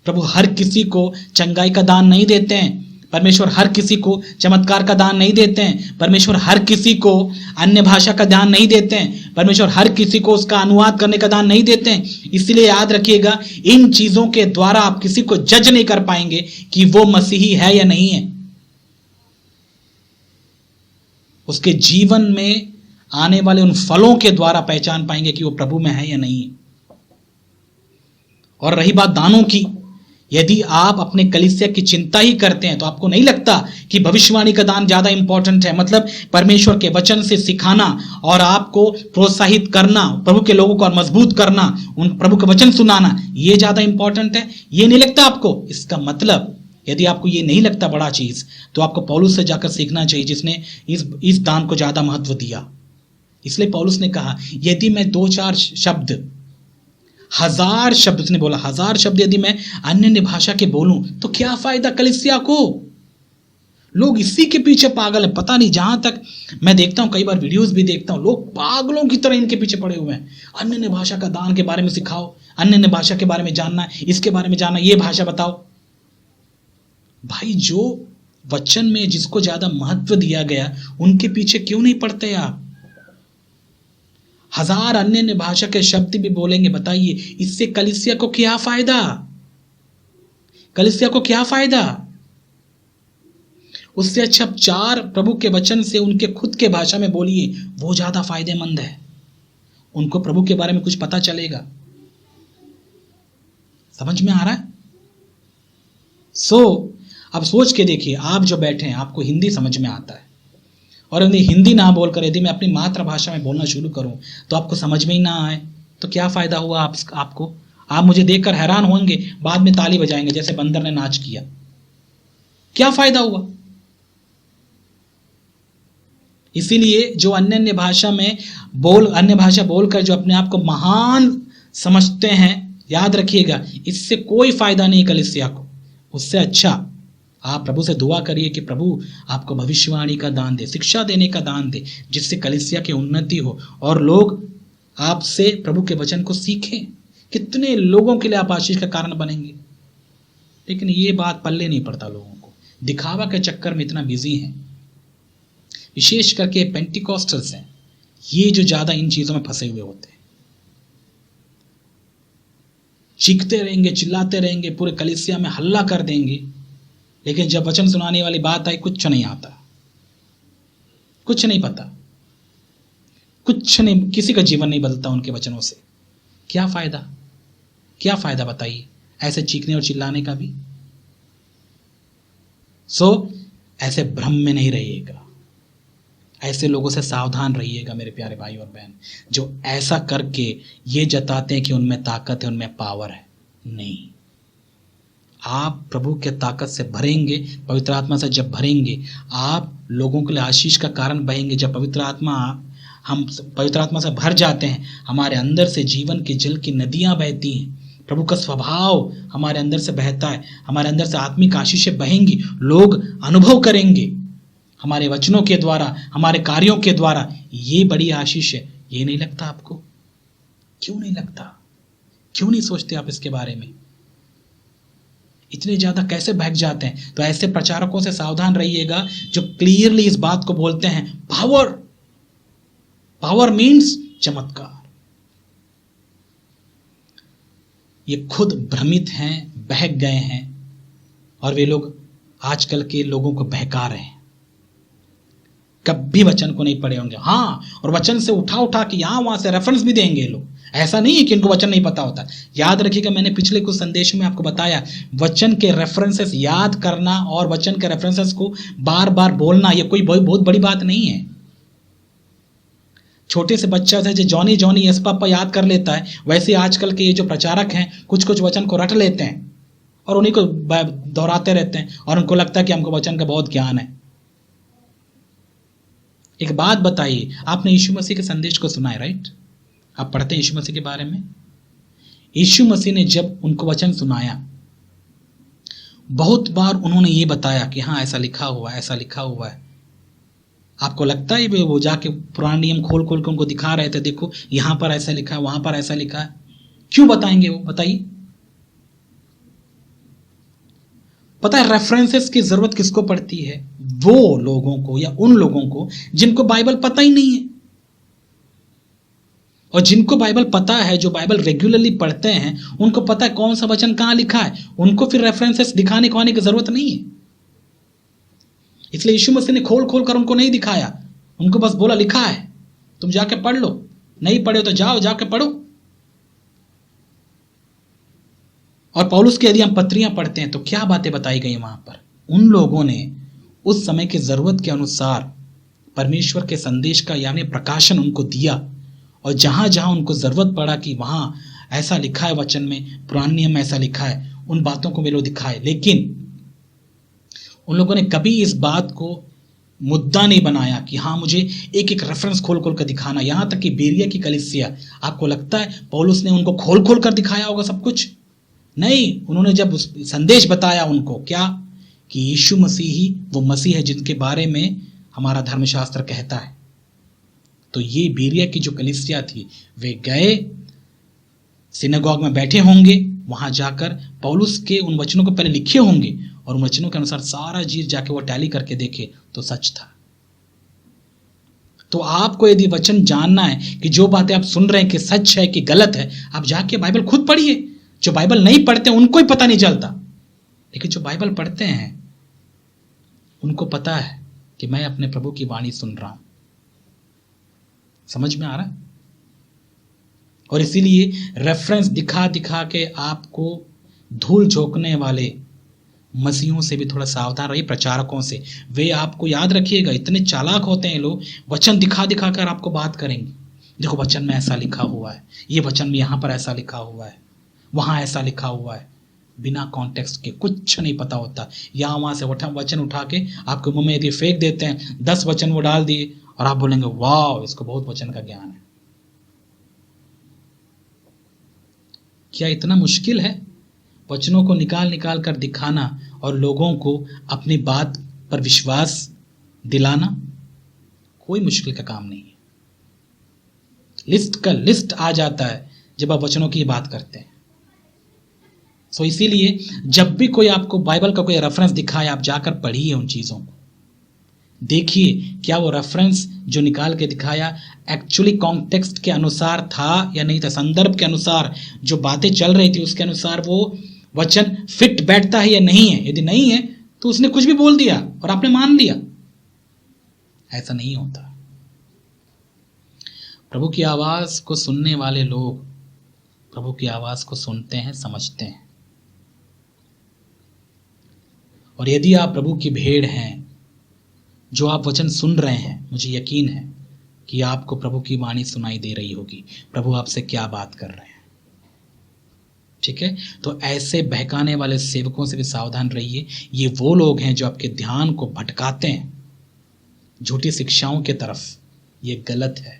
प्रभु हर किसी को चंगाई का दान नहीं देते हैं। परमेश्वर हर किसी को चमत्कार का दान नहीं देते हैं। परमेश्वर हर किसी को अन्य भाषा का दान नहीं देते हैं। परमेश्वर हर किसी को उसका अनुवाद करने का दान नहीं देते हैं। इसलिए याद रखिएगा, इन चीजों के द्वारा आप किसी को जज नहीं कर पाएंगे कि वो मसीही है या नहीं है। उसके जीवन में आने वाले उन फलों के द्वारा पहचान पाएंगे कि वो प्रभु में है या नहीं है। और रही बात दानों की, यदि आप अपने कलीसिया की चिंता ही करते हैं तो आपको नहीं लगता कि भविष्यवाणी का दान ज्यादा इंपॉर्टेंट है? मतलब परमेश्वर के वचन से सिखाना और आपको प्रोत्साहित करना, प्रभु के लोगों को और मजबूत करना, उन प्रभु का वचन सुनाना, ये ज्यादा इंपॉर्टेंट है? ये नहीं लगता आपको? इसका मतलब यदि आपको ये नहीं लगता बड़ा चीज, तो आपको पौलुस से जाकर सीखना चाहिए, जिसने इस दान को ज्यादा महत्व दिया। इसलिए पौलुस ने कहा, यदि मैं 2-4 शब्द, 1000 शब्द, उसने बोला 1000 शब्द यदि मैं अन्य भाषा के बोलूं तो क्या फायदा कलीसिया को? लोग इसी के पीछे पागल है। पता नहीं, जहां तक मैं देखता हूं, कई बार वीडियोस भी देखता हूं, लोग पागलों की तरह इनके पीछे पड़े हुए हैं। अन्य भाषा का दान के बारे में सिखाओ, अन्य भाषा के बारे में जानना है, इसके बारे में जानना, ये भाषा बताओ। भाई, जो वचन में जिसको ज्यादा महत्व दिया गया उनके पीछे क्यों नहीं पड़ते आप? 1000 अन्य भाषा के शब्द भी बोलेंगे, बताइए इससे कलीसिया को क्या फायदा? कलीसिया को क्या फायदा? उससे अच्छा 4 प्रभु के वचन से उनके खुद के भाषा में बोलिए, वो ज्यादा फायदेमंद है। उनको प्रभु के बारे में कुछ पता चलेगा। समझ में आ रहा है? अब सोच के देखिए, आप जो बैठे हैं, आपको हिंदी समझ में आता है, और यदि हिंदी ना बोलकर यदि मैं अपनी मातृभाषा में बोलना शुरू करूं तो आपको समझ में ही ना आए तो क्या फायदा हुआ आपको? आप मुझे देखकर हैरान होंगे, बाद में ताली बजाएंगे जैसे बंदर ने नाच किया। क्या फायदा हुआ? इसीलिए जो अन्य भाषा बोलकर जो अपने आप को महान समझते हैं, याद रखिएगा, इससे कोई फायदा नहीं कलीसिया को। उससे अच्छा आप प्रभु से दुआ करिए कि प्रभु आपको भविष्यवाणी का दान दे, शिक्षा देने का दान दे, जिससे कलीसिया की उन्नति हो और लोग आपसे प्रभु के वचन को सीखें। कितने लोगों के लिए आप आशीष का कारण बनेंगे। लेकिन ये बात पल्ले नहीं पड़ता लोगों को, दिखावा के चक्कर में इतना बिजी हैं। विशेष करके पेंटिकॉस्टल्स हैं, ये जो ज्यादा इन चीजों में फंसे हुए होते हैं। चीखते रहेंगे, चिल्लाते रहेंगे, पूरे कलीसिया में हल्ला कर देंगे, लेकिन जब वचन सुनाने वाली बात आई कुछ नहीं आता, कुछ नहीं पता, कुछ नहीं, किसी का जीवन नहीं बदलता उनके वचनों से। क्या फायदा, क्या फायदा बताइए ऐसे चीखने और चिल्लाने का भी। ऐसे भ्रम में नहीं रहिएगा, ऐसे लोगों से सावधान रहिएगा मेरे प्यारे भाई और बहन, जो ऐसा करके ये जताते हैं कि उनमें ताकत है, उनमें पावर है। नहीं, आप प्रभु के ताकत से भरेंगे, पवित्र आत्मा से जब भरेंगे, आप लोगों के लिए आशीष का कारण बहेंगे। जब हम पवित्र आत्मा से भर जाते हैं, हमारे अंदर से जीवन के जल की नदियां बहती हैं, प्रभु का स्वभाव हमारे अंदर से बहता है, हमारे अंदर से आत्मिक आशीषें बहेंगी, लोग अनुभव करेंगे हमारे वचनों के द्वारा, हमारे कार्यों के द्वारा। ये बड़ी आशीष है। ये नहीं लगता आपको? क्यों नहीं लगता? क्यों नहीं सोचते आप इसके बारे में? इतने ज्यादा कैसे बहक जाते हैं? तो ऐसे प्रचारकों से सावधान रहिएगा जो क्लियरली इस बात को बोलते हैं, पावर, पावर मीन्स चमत्कार। ये खुद भ्रमित हैं, बहक गए हैं, और वे लोग आजकल के लोगों को बहका रहे हैं। कभी वचन को नहीं पढ़े होंगे, हाँ, और वचन से उठा उठा के यहां वहां से रेफरेंस भी देंगे लोग। ऐसा नहीं है कि इनको वचन नहीं पता होता। याद रखिएगा, मैंने पिछले कुछ संदेशों में आपको बताया, वचन के रेफरेंसेस याद करना और वचन के रेफरेंसेस को बार बार बोलना, ये कोई बहुत बड़ी बात नहीं है। छोटे से बच्चा से जो जॉनी जॉनी यस पापा याद कर लेता है, वैसे आजकल के ये जो प्रचारक हैं कुछ कुछ वचन को रट लेते हैं और उन्हीं को दोहराते रहते हैं, और उनको लगता है कि हमको वचन का बहुत ज्ञान है। एक बात बताइए, आपने यीशु मसीह के संदेश को सुना है, राइट? आप पढ़ते हैं यीशु मसीह के बारे में। यीशु मसीह ने जब उनको वचन सुनाया, बहुत बार उन्होंने ये बताया कि हाँ ऐसा लिखा हुआ है, ऐसा लिखा हुआ है। आपको लगता है वो जाके पुराना नियम खोल खोल के उनको दिखा रहे थे, देखो यहां पर ऐसा लिखा है, वहां पर ऐसा लिखा है? क्यों बताएंगे वो? बताइए। पता है रेफरेंसेस की जरूरत किसको पड़ती है? वो लोगों को, या उन लोगों को जिनको बाइबल पता ही नहीं है। और जिनको बाइबल पता है, जो बाइबल रेगुलरली पढ़ते हैं, उनको पता है कौन सा वचन कहां लिखा है। उनको फिर रेफरेंसेस दिखाने को आने की जरूरत नहीं है। इसलिए यीशु मसीह ने खोल खोल कर उनको नहीं दिखाया, उनको बस बोला लिखा है, तुम जाके पढ़ लो, नहीं पढ़े तो जाओ जाके पढ़ो। और पौलुस की यदि हम पत्रियां पढ़ते हैं तो क्या बातें बताई गई वहां पर? उन लोगों ने उस समय की जरूरत के अनुसार परमेश्वर के संदेश का यानी प्रकाशन उनको दिया, और जहां जहां उनको जरूरत पड़ा कि वहां ऐसा लिखा है वचन में, पुराने नियम में ऐसा लिखा है, उन बातों को वे लोग दिखाए। लेकिन उन लोगों ने कभी इस बात को मुद्दा नहीं बनाया कि हाँ मुझे एक एक रेफरेंस खोल खोल कर दिखाना। यहां तक कि बेरिया की कलीसिया, आपको लगता है पौलुस ने उनको खोल खोल कर दिखाया होगा सब कुछ? नहीं, उन्होंने जब संदेश बताया उनको, क्या कि यीशु मसीह ही वो मसीह है जिनके बारे में हमारा धर्मशास्त्र कहता है। तो ये बेरिया की जो कलीसिया थी, वे गए सिनेगॉग में बैठे होंगे, वहां जाकर पौलुस के उन वचनों को पहले लिखे होंगे, और उन वचनों के अनुसार सारा चीज जाके वो टैली करके देखे तो सच था। तो आपको यदि वचन जानना है कि जो बातें आप सुन रहे हैं कि सच है कि गलत है, आप जाके बाइबल खुद पढ़िए। जो बाइबल नहीं पढ़ते उनको ही पता नहीं चलता, लेकिन जो बाइबल पढ़ते हैं उनको पता है कि मैं अपने प्रभु की वाणी सुन रहा हूं। समझ में आ रहा है? और इसीलिए रेफरेंस दिखा दिखा के आपको धूल झोंकने वाले मसीहों से भी थोड़ा सावधान रहिए, प्रचारकों से। वे आपको याद रखिएगा, इतने चालाक होते हैं लोग, वचन दिखा दिखा कर आपको बात करेंगे। देखो वचन में ऐसा लिखा हुआ है, ये वचन में यहां पर ऐसा लिखा हुआ है, वहां ऐसा लिखा हुआ है। बिना कॉन्टेक्स्ट के कुछ नहीं पता होता। यहां वहां से वचन उठा के आपके मुंह में यदि फेंक देते हैं, 10 वचन वो डाल दिए, और आप बोलेंगे वाह इसको बहुत वचन का ज्ञान है। क्या इतना मुश्किल है वचनों को निकाल निकाल कर दिखाना और लोगों को अपनी बात पर विश्वास दिलाना? कोई मुश्किल का काम नहीं है। लिस्ट का लिस्ट आ जाता है जब आप वचनों की बात करते हैं। सो इसीलिए जब भी कोई आपको बाइबल का कोई रेफरेंस दिखाए, आप जाकर पढ़िए उन चीजों को, देखिए क्या वो रेफरेंस जो निकाल के दिखाया एक्चुअली कॉन्टेक्स्ट के अनुसार था या नहीं था, संदर्भ के अनुसार जो बातें चल रही थी उसके अनुसार वो वचन फिट बैठता है या नहीं है। यदि नहीं है तो उसने कुछ भी बोल दिया और आपने मान लिया। ऐसा नहीं होता। प्रभु की आवाज को सुनने वाले लोग प्रभु की आवाज को सुनते हैं, समझते हैं। और यदि आप प्रभु की भेड़ हैं, जो आप वचन सुन रहे हैं, मुझे यकीन है कि आपको प्रभु की वाणी सुनाई दे रही होगी, प्रभु आपसे क्या बात कर रहे हैं। ठीक है, तो ऐसे बहकाने वाले सेवकों से भी सावधान रहिए। ये वो लोग हैं जो आपके ध्यान को भटकाते हैं झूठी शिक्षाओं के तरफ। ये गलत है।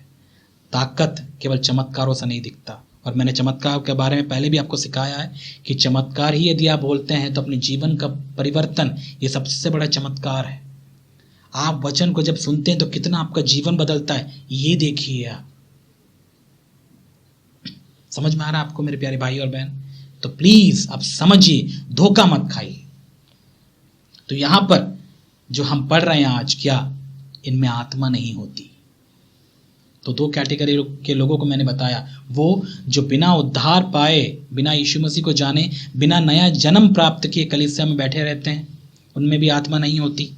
ताकत केवल चमत्कारों से नहीं दिखता। और मैंने चमत्कार के बारे में पहले भी आपको सिखाया है कि चमत्कार ही यदि आप बोलते हैं तो अपने जीवन का परिवर्तन ये सबसे बड़ा चमत्कार है। आप वचन को जब सुनते हैं तो कितना आपका जीवन बदलता है, ये देखिए आप। समझ में आ रहा है आपको मेरे प्यारे भाई और बहन? तो प्लीज आप समझिए, धोखा मत खाइए। तो यहां पर जो हम पढ़ रहे हैं आज, क्या इनमें आत्मा नहीं होती? तो दो कैटेगरी के लोगों को मैंने बताया। वो जो बिना उद्धार पाए, बिना यीशु मसीह को जाने, बिना नया जन्म प्राप्त किए कलीसिया में बैठे रहते हैं, उनमें भी आत्मा नहीं होती।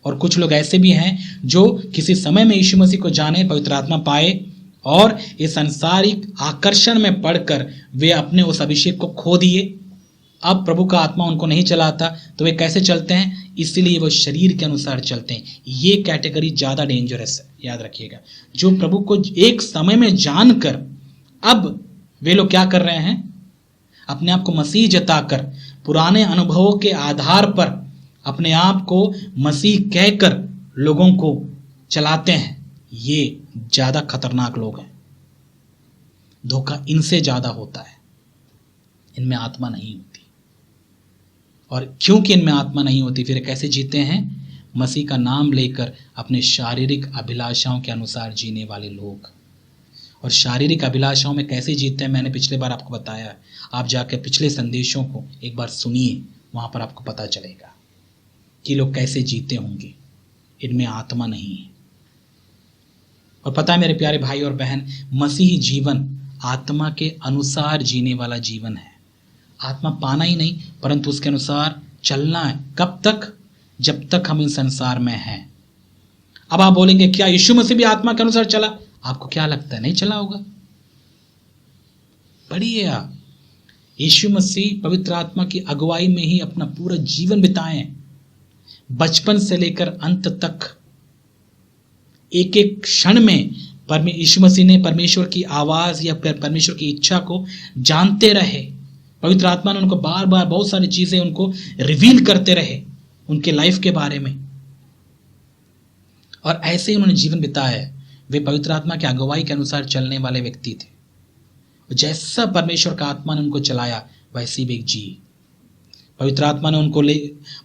और कुछ लोग ऐसे भी हैं जो किसी समय में यीशु मसीह को जाने, पवित्र आत्मा पाए और इस सांसारिक आकर्षण में पड़कर वे अपने उस अभिषेक को खो दिए। अब प्रभु का आत्मा उनको नहीं चलाता तो वे कैसे चलते हैं? इसीलिए वो शरीर के अनुसार चलते हैं। ये कैटेगरी ज्यादा डेंजरस है, याद रखिएगा। जो प्रभु को एक समय में जानकर अब वे लोग क्या कर रहे हैं? अपने आप को मसीह जताकर, पुराने अनुभवों के आधार पर अपने आप को मसीह कहकर लोगों को चलाते हैं। ये ज्यादा खतरनाक लोग हैं। धोखा इनसे ज्यादा होता है। इनमें आत्मा नहीं होती। और क्योंकि इनमें आत्मा नहीं होती, फिर कैसे जीते हैं? मसीह का नाम लेकर अपने शारीरिक अभिलाषाओं के अनुसार जीने वाले लोग। और शारीरिक अभिलाषाओं में कैसे जीते हैं, मैंने पिछले बार आपको बताया। आप जाकर पिछले संदेशों को एक बार सुनिए, वहां पर आपको पता चलेगा कि लोग कैसे जीते होंगे। इनमें आत्मा नहीं है। और पता है मेरे प्यारे भाई और बहन, मसीही जीवन आत्मा के अनुसार जीने वाला जीवन है। आत्मा पाना ही नहीं, परंतु उसके अनुसार चलना है। कब तक? जब तक हम इस संसार में हैं। अब आप बोलेंगे क्या यीशु मसीह भी आत्मा के अनुसार चला? आपको क्या लगता है नहीं चला होगा? पढ़िए आप। यीशु मसीह पवित्र आत्मा की अगुवाई में ही अपना पूरा जीवन बिताए। बचपन से लेकर अंत तक एक एक क्षण में यीशु मसीह ने परमेश्वर की आवाज या परमेश्वर की इच्छा को जानते रहे। पवित्र आत्मा ने उनको बार बार बहुत सारी चीजें उनको रिवील करते रहे उनके लाइफ के बारे में। और ऐसे ही उन्होंने जीवन बिताया। वे पवित्र आत्मा की अगुवाई के अनुसार चलने वाले व्यक्ति थे। जैसा परमेश्वर का आत्मा ने उनको चलाया वैसी वे जी। पवित्र आत्मा ने उनको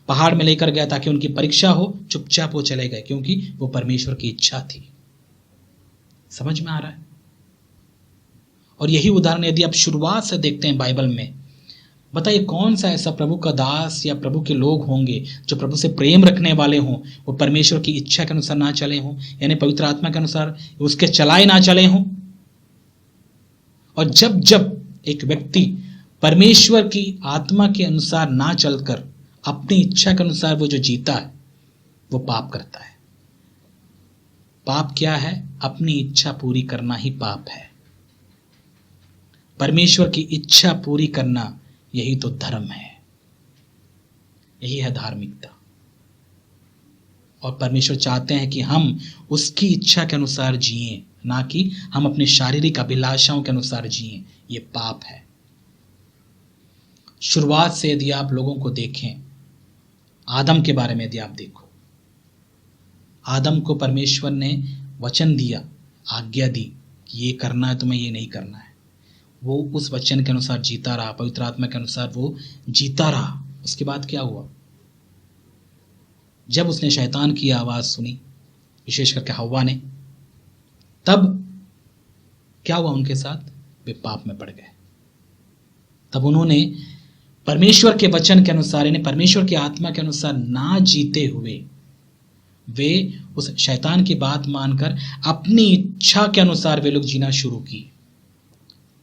पहाड़ में लेकर गया ताकि उनकी परीक्षा हो, चुपचाप वो चले गए क्योंकि वो परमेश्वर की इच्छा थी। समझ में आ रहा है? और यही उदाहरण यदि आप शुरुआत से देखते हैं बाइबल में, बताइए कौन सा ऐसा प्रभु का दास या प्रभु के लोग होंगे जो प्रभु से प्रेम रखने वाले हों, वो परमेश्वर की इच्छा के अनुसार ना चले हों, यानी पवित्र आत्मा के अनुसार उसके चलाए ना चले हों। और जब जब एक व्यक्ति परमेश्वर की आत्मा के अनुसार ना चलकर अपनी इच्छा के अनुसार वो जो जीता है, वो पाप करता है। पाप क्या है? अपनी इच्छा पूरी करना ही पाप है। परमेश्वर की इच्छा पूरी करना, यही तो धर्म है, यही है धार्मिकता। और परमेश्वर चाहते हैं कि हम उसकी इच्छा के अनुसार जिएं, ना कि हम अपनी शारीरिक अभिलाषाओं के अनुसार जिएं। ये पाप है। शुरुआत से यदि आप लोगों को देखें, आदम के बारे में यदि आप देखो, आदम को परमेश्वर ने वचन दिया, आज्ञा दी कि ये करना है तुम्हें, ये नहीं करना है। वो उस वचन के अनुसार जीता रहा, पवित्र आत्मा के अनुसार वो जीता रहा। उसके बाद क्या हुआ? जब उसने शैतान की आवाज सुनी, विशेष करके हव्वा ने, तब क्या हुआ उनके साथ? वे पाप में पड़ गए। तब उन्होंने परमेश्वर के वचन के अनुसार, यानी परमेश्वर की आत्मा के अनुसार ना जीते हुए वे उस शैतान की बात मानकर अपनी इच्छा के अनुसार वे लोग जीना शुरू किए।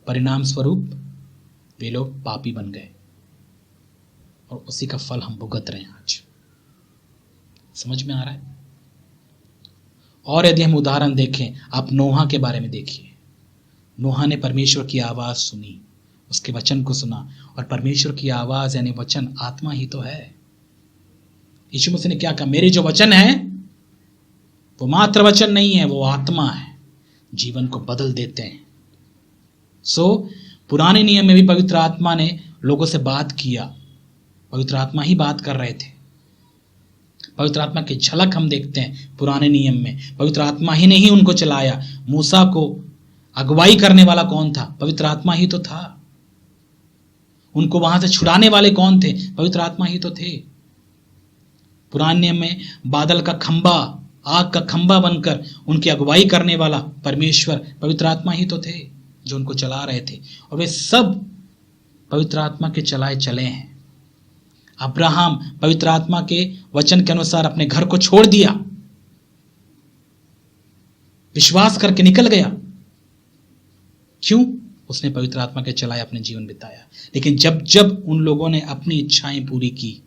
परिणाम स्वरूप वे लोग पापी बन गए और उसी का फल हम भुगत रहे हैं आज। समझ में आ रहा है? और यदि हम उदाहरण देखें, आप नोहा के बारे में देखिए। नोहा ने परमेश्वर की आवाज सुनी, उसके वचन को सुना, और परमेश्वर की आवाज यानी वचन आत्मा ही तो है। यीशु मसीह ने क्या कहा? मेरे जो वचन है वो मात्र वचन नहीं है, वो आत्मा है, जीवन को बदल देते हैं। पुराने नियम में भी पवित्र आत्मा ने लोगों से बात किया, पवित्र आत्मा ही बात कर रहे थे। पवित्र आत्मा की झलक हम देखते हैं पुराने नियम में। पवित्र आत्मा ही ने ही उनको चलाया। मूसा को अगुवाई करने वाला कौन था? पवित्र आत्मा ही तो था। उनको वहां से छुड़ाने वाले कौन थे? पवित्र आत्मा ही तो थे। पुराने नियम में बादल का खंबा, आग का खंबा बनकर उनकी अगुवाई करने वाला परमेश्वर, पवित्र आत्मा ही तो थे जो उनको चला रहे थे, और वे सब पवित्र आत्मा के चलाए चले हैं। अब्राहम पवित्र आत्मा के वचन के अनुसार अपने घर को छोड़ दिया, विश्वास करके निकल गया। क्यों? उसने पवित्र आत्मा के चलाए अपने जीवन बिताया। लेकिन जब जब उन लोगों ने अपनी इच्छाएं पूरी की,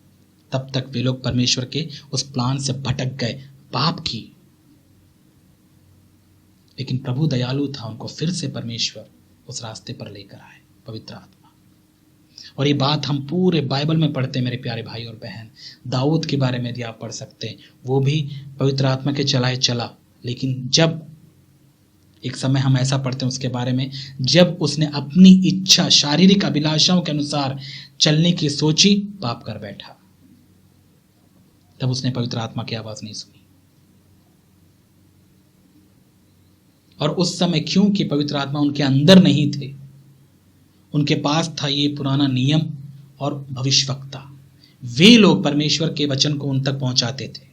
तब तक वे लोग परमेश्वर के उस प्लान से भटक गए, पाप की। लेकिन प्रभु दयालु था, उनको फिर से परमेश्वर उस रास्ते पर लेकर आए, पवित्र आत्मा। और ये बात हम पूरे बाइबल में पढ़ते हैं मेरे प्यारे भाई और बहन। दाऊद के बारे में यदि आप पढ़ सकते हैं, वो भी पवित्र आत्मा के चलाए चला। लेकिन जब एक समय हम ऐसा पढ़ते हैं उसके बारे में, जब उसने अपनी इच्छा, शारीरिक अभिलाषाओं के अनुसार चलने की सोची, पाप कर बैठा। तब उसने पवित्र आत्मा की आवाज नहीं सुनी। और उस समय क्योंकि पवित्र आत्मा उनके अंदर नहीं थे, उनके पास था ये पुराना नियम और भविष्यवक्ता। वे लोग परमेश्वर के वचन को उन तक पहुंचाते थे।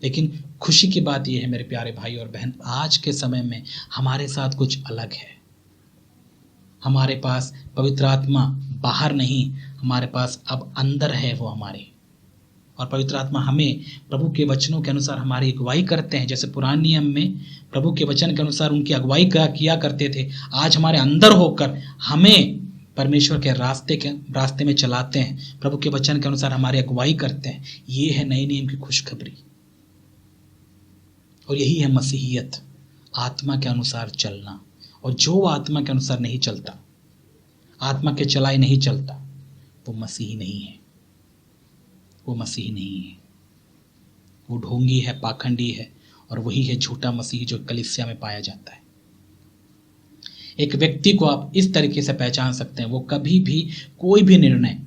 लेकिन खुशी की बात यह है मेरे प्यारे भाई और बहन, आज के समय में हमारे साथ कुछ अलग है। हमारे पास पवित्र आत्मा बाहर नहीं, हमारे पास अब अंदर है वो हमारे। और पवित्र आत्मा हमें प्रभु के वचनों के अनुसार हमारी अगुवाई करते हैं। जैसे पुराने नियम में प्रभु के वचन के अनुसार उनकी अगुवाई किया करते थे, आज हमारे अंदर होकर हमें परमेश्वर के रास्ते में चलाते हैं, प्रभु के वचन के अनुसार हमारी अगुवाई करते हैं। ये है नए नियम की खुशखबरी, और यही है मसीहियत, आत्मा के अनुसार चलना। और जो आत्मा के अनुसार नहीं चलता, आत्मा के चलाए नहीं चलता, वो मसीही नहीं है, वो मसीही नहीं है। वो ढोंगी है, पाखंडी है, और वही है झूठा मसीह जो कलीसिया में पाया जाता है। एक व्यक्ति को आप इस तरीके से पहचान सकते हैं, वो कभी भी कोई भी निर्णय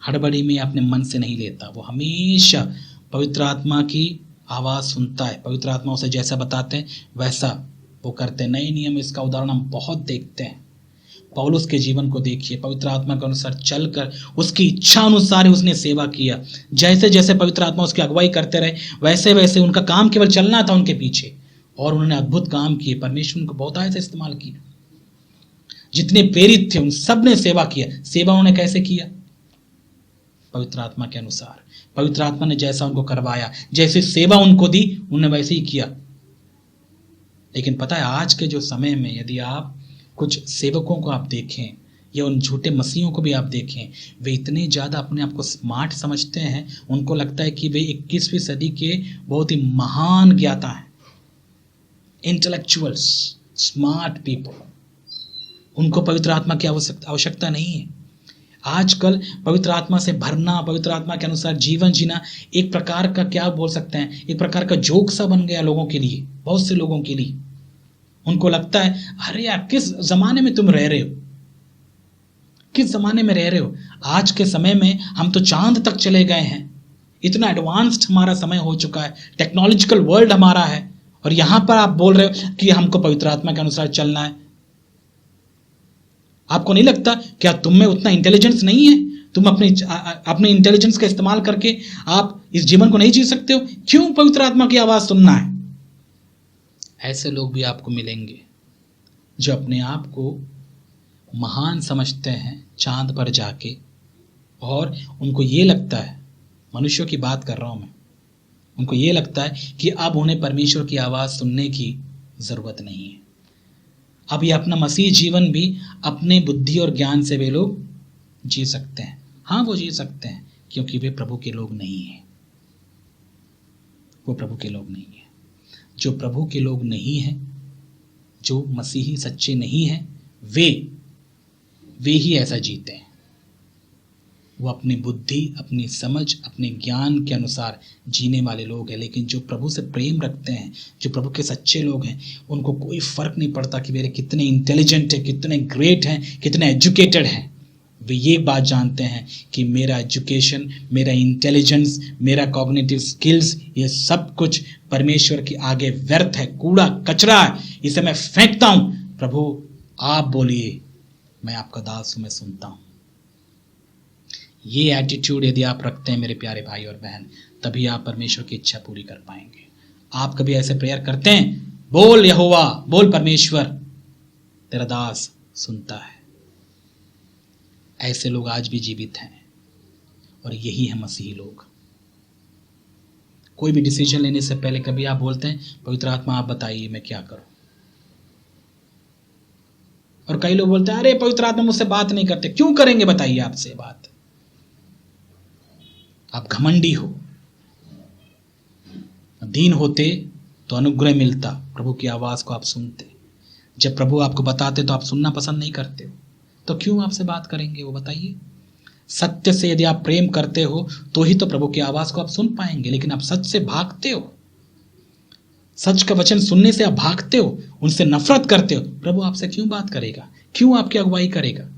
हड़बड़ी में अपने मन से नहीं लेता। वो हमेशा पवित्र आत्मा की आवाज सुनता है, पवित्र आत्मा उसे जैसा बताते हैं वैसा वो करते हैं। नए नियम इसका उदाहरण हम बहुत देखते हैं। पौलुस के जीवन को देखिए, पवित्र आत्मा के अनुसार चलकर उसकी इच्छा अनुसार ही उसने सेवा किया। जैसे जैसे पवित्र आत्मा उसकी अगुवाई करते रहे, वैसे वैसे उनका काम केवल चलना था उनके पीछे, और उन्होंने अद्भुत काम किए। परमेश्वर उनको बहुत आय से इस्तेमाल किया। जितने प्रेरित थे उन सब ने सेवा किया। सेवा उन्होंने कैसे किया? पवित्र आत्मा के अनुसार। पवित्र आत्मा ने जैसा उनको करवाया, जैसे सेवा उनको दी, उन्होंने वैसे ही किया। लेकिन पता है, आज के जो समय में यदि आप कुछ सेवकों को आप देखें या उन झूठे मसीहों को भी आप देखें, वे इतने ज़्यादा अपने आप को स्मार्ट समझते हैं, उनको लगता है कि वे 21वीं सदी के बहुत ही महान ज्ञाता हैं, इंटेलेक्चुअल्स, स्मार्ट पीपल। उनको पवित्र आत्मा की आवश्यकता नहीं है। आजकल पवित्र आत्मा से भरना, पवित्र आत्मा के अनुसार जीवन जीना एक प्रकार का, क्या बोल सकते हैं, एक प्रकार का जोक सा बन गया लोगों के लिए, बहुत से लोगों के लिए। उनको लगता है, अरे यार किस जमाने में तुम रह रहे हो, किस जमाने में रह रहे हो। आज के समय में हम तो चांद तक चले गए हैं, इतना एडवांस्ड हमारा समय हो चुका है, टेक्नोलॉजिकल वर्ल्ड हमारा है, और यहां पर आप बोल रहे हो कि हमको पवित्र आत्मा के अनुसार चलना है। आपको नहीं लगता क्या तुम में उतना इंटेलिजेंस नहीं है? तुम अपने इंटेलिजेंस का इस्तेमाल करके आप इस जीवन को नहीं जी सकते हो? क्यों पवित्र आत्मा की आवाज सुनना है? ऐसे लोग भी आपको मिलेंगे जो अपने आप को महान समझते हैं चांद पर जाके, और उनको ये लगता है, मनुष्यों की बात कर रहा हूं मैं, उनको ये लगता है कि अब उन्हें परमेश्वर की आवाज़ सुनने की ज़रूरत नहीं है। अब ये अपना मसीह जीवन भी अपने बुद्धि और ज्ञान से वे लोग जी सकते हैं। हाँ, वो जी सकते हैं क्योंकि वे प्रभु के लोग नहीं हैं। वो प्रभु के लोग नहीं हैं। जो प्रभु के लोग नहीं हैं, जो मसीही सच्चे नहीं हैं, वे ही ऐसा जीते हैं। वो अपनी बुद्धि, अपनी समझ, अपने ज्ञान के अनुसार जीने वाले लोग हैं। लेकिन जो प्रभु से प्रेम रखते हैं, जो प्रभु के सच्चे लोग हैं, उनको कोई फर्क नहीं पड़ता कि मेरे कितने इंटेलिजेंट हैं, कितने ग्रेट हैं, कितने एजुकेटेड हैं। वे ये बात जानते हैं कि मेरा एजुकेशन, मेरा इंटेलिजेंस, मेरा कॉग्निटिव स्किल्स, ये सब कुछ परमेश्वर के आगे व्यर्थ है, कूड़ा कचरा है, इसे मैं फेंकता हूं। प्रभु आप बोलिए, मैं आपका दास हूं, मैं सुनता हूं। ये एटीट्यूड यदि आप रखते हैं मेरे प्यारे भाई और बहन, तभी आप परमेश्वर की इच्छा पूरी कर पाएंगे। आप कभी ऐसे प्रेयर करते हैं, बोल यहोवा, बोल परमेश्वर, तेरा दास सुनता है। ऐसे लोग आज भी जीवित हैं और यही है मसीही लोग। कोई भी डिसीजन लेने से पहले कभी आप बोलते हैं, पवित्र आत्मा आप बताइए मैं क्या करूं। और कई लोग बोलते हैं, अरे पवित्र आत्मा मुझसे बात नहीं करते। क्यों करेंगे बताइए आपसे बात? आप घमंडी हो। दीन होते तो अनुग्रह मिलता, प्रभु की आवाज को आप सुनते। जब प्रभु आपको बताते तो आप सुनना पसंद नहीं करते हो, तो क्यों आपसे बात करेंगे वो बताइए। सत्य से यदि आप प्रेम करते हो तो ही तो प्रभु की आवाज को आप सुन पाएंगे। लेकिन आप सच से भागते हो, सच का वचन सुनने से आप भागते हो, उनसे नफरत करते हो, प्रभु आपसे क्यों बात करेगा, क्यों आपकी अगुवाई करेगा?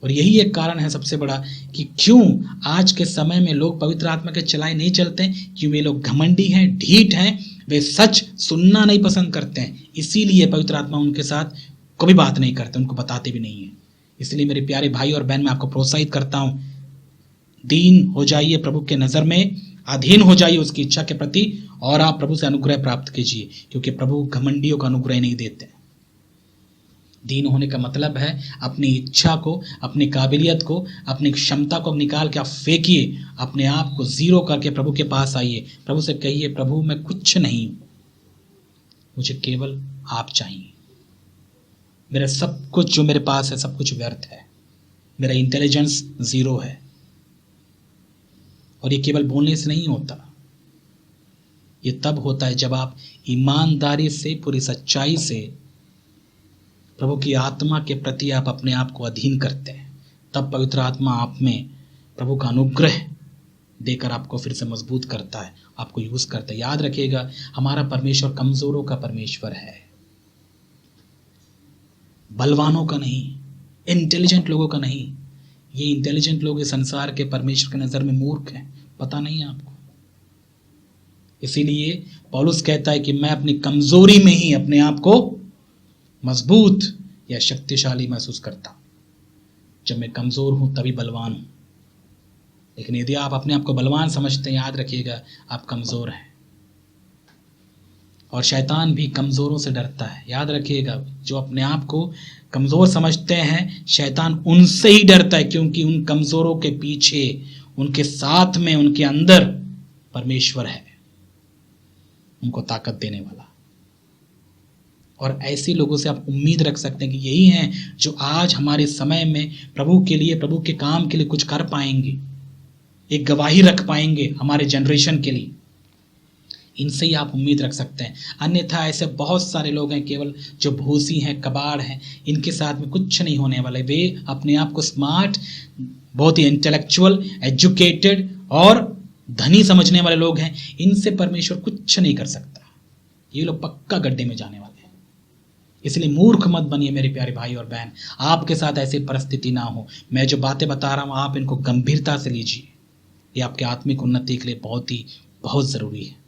और यही एक कारण है सबसे बड़ा कि क्यों आज के समय में लोग पवित्र आत्मा के चलाए नहीं चलते, क्यों वे लोग घमंडी हैं, ढीठ हैं, वे सच सुनना नहीं पसंद करते हैं। इसीलिए पवित्र आत्मा उनके साथ कभी बात नहीं करते, उनको बताते भी नहीं है। इसलिए मेरे प्यारे भाई और बहन, मैं आपको प्रोत्साहित करता हूं, दीन हो जाइए प्रभु के नजर में, अधीन हो जाइए उसकी इच्छा के प्रति, और आप प्रभु से अनुग्रह प्राप्त कीजिए, क्योंकि प्रभु घमंडियों का अनुग्रह नहीं देते। दीन होने का मतलब है अपनी इच्छा को, अपनी काबिलियत को, अपनी क्षमता को निकाल के आप फेंकिए, अपने आप को जीरो करके प्रभु के पास आइए। प्रभु से कहिए, प्रभु मैं कुछ नहीं, मुझे केवल आप चाहिए। मेरा सब कुछ जो मेरे पास है सब कुछ व्यर्थ है, मेरा इंटेलिजेंस जीरो है। और ये केवल बोलने से नहीं होता, ये तब होता है जब आप ईमानदारी से, पूरी सच्चाई से प्रभु की आत्मा के प्रति आप अपने आप को अधीन करते हैं। तब पवित्र आत्मा आप में प्रभु का अनुग्रह देकर आपको फिर से मजबूत करता है, आपको यूज करता है। याद रखिएगा, हमारा परमेश्वर कमजोरों का परमेश्वर है, बलवानों का नहीं, इंटेलिजेंट लोगों का नहीं। ये इंटेलिजेंट लोग इस संसार के परमेश्वर की नजर में मूर्ख हैं, पता नहीं है आपको। इसीलिए पौलुस कहता है कि मैं अपनी कमजोरी में ही अपने आप को मजबूत या शक्तिशाली महसूस करता हूं। जब मैं कमजोर हूं तभी बलवान हूं। लेकिन यदि आप अपने आप को बलवान समझते हैं, याद रखिएगा आप कमजोर हैं। और शैतान भी कमजोरों से डरता है, याद रखिएगा। जो अपने आप को कमजोर समझते हैं, शैतान उनसे ही डरता है, क्योंकि उन कमजोरों के पीछे, उनके साथ में, उनके अंदर परमेश्वर है, उनको ताकत देने वाला। और ऐसे लोगों से आप उम्मीद रख सकते हैं कि यही हैं जो आज हमारे समय में प्रभु के लिए, प्रभु के काम के लिए कुछ कर पाएंगे, एक गवाही रख पाएंगे हमारे जनरेशन के लिए। इनसे ही आप उम्मीद रख सकते हैं। अन्यथा ऐसे बहुत सारे लोग हैं केवल जो भूसी हैं, कबाड़ हैं, इनके साथ में कुछ नहीं होने वाला है। वे अपने आप को स्मार्ट, बहुत ही इंटेलेक्चुअल, एजुकेटेड और धनी समझने वाले लोग हैं। इनसे परमेश्वर कुछ नहीं कर सकता। ये लोग पक्का गड्ढे में जाने वाले हैं। इसलिए मूर्ख मत बनिए मेरे प्यारे भाई और बहन, आपके साथ ऐसी परिस्थिति ना हो। मैं जो बातें बता रहा हूं आप इनको गंभीरता से लीजिए, ये आपके आत्मिक उन्नति के लिए बहुत जरूरी है।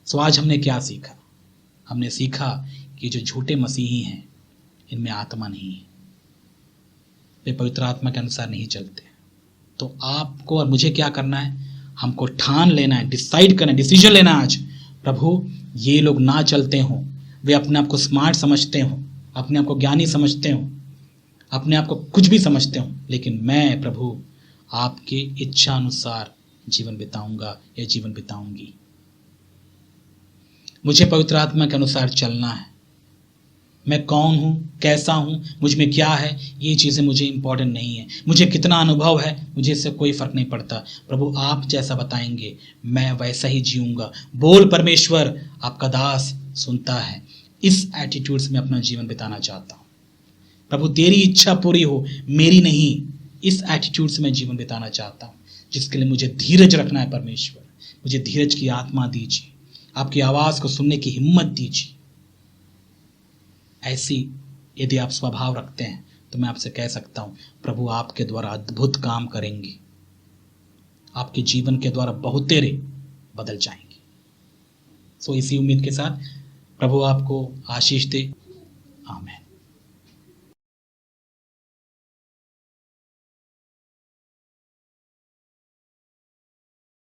सो आज हमने क्या सीखा? हमने सीखा कि जो झूठे मसीही हैं इनमें आत्मा नहीं है, वे पवित्र आत्मा के अनुसार नहीं चलते। तो आपको और मुझे क्या करना है? हमको ठान लेना है, डिसाइड करना है, डिसीजन लेना है आज। प्रभु ये लोग ना चलते हों, वे अपने आप को स्मार्ट समझते हों, अपने आप को ज्ञानी समझते हों, अपने आप को कुछ भी समझते हों, लेकिन मैं प्रभु आपकी इच्छा अनुसार जीवन बिताऊंगा या जीवन बिताऊंगी। मुझे पवित्र आत्मा के अनुसार चलना है। मैं कौन हूँ, कैसा हूँ, मुझ में क्या है, ये चीज़ें मुझे इंपॉर्टेंट नहीं है। मुझे कितना अनुभव है, मुझे इससे कोई फर्क नहीं पड़ता। प्रभु आप जैसा बताएंगे मैं वैसा ही जीऊँगा। बोल परमेश्वर, आपका दास सुनता है। इस एटीट्यूड से मैं अपना जीवन बिताना चाहता हूँ। प्रभु तेरी इच्छा पूरी हो, मेरी नहीं। इस एटीट्यूड से मैं जीवन बिताना चाहता हूँ, जिसके लिए मुझे धीरज रखना है। परमेश्वर मुझे धीरज की आत्मा दीजिए, आपकी आवाज़ को सुनने की हिम्मत दीजिए। ऐसी यदि आप स्वभाव रखते हैं तो मैं आपसे कह सकता हूँ प्रभु आपके द्वारा अद्भुत काम करेंगे। आपके जीवन के द्वारा बहुतेरे बदल जाएंगे। सो इसी उम्मीद के साथ प्रभु आपको आशीष दे। आमीन।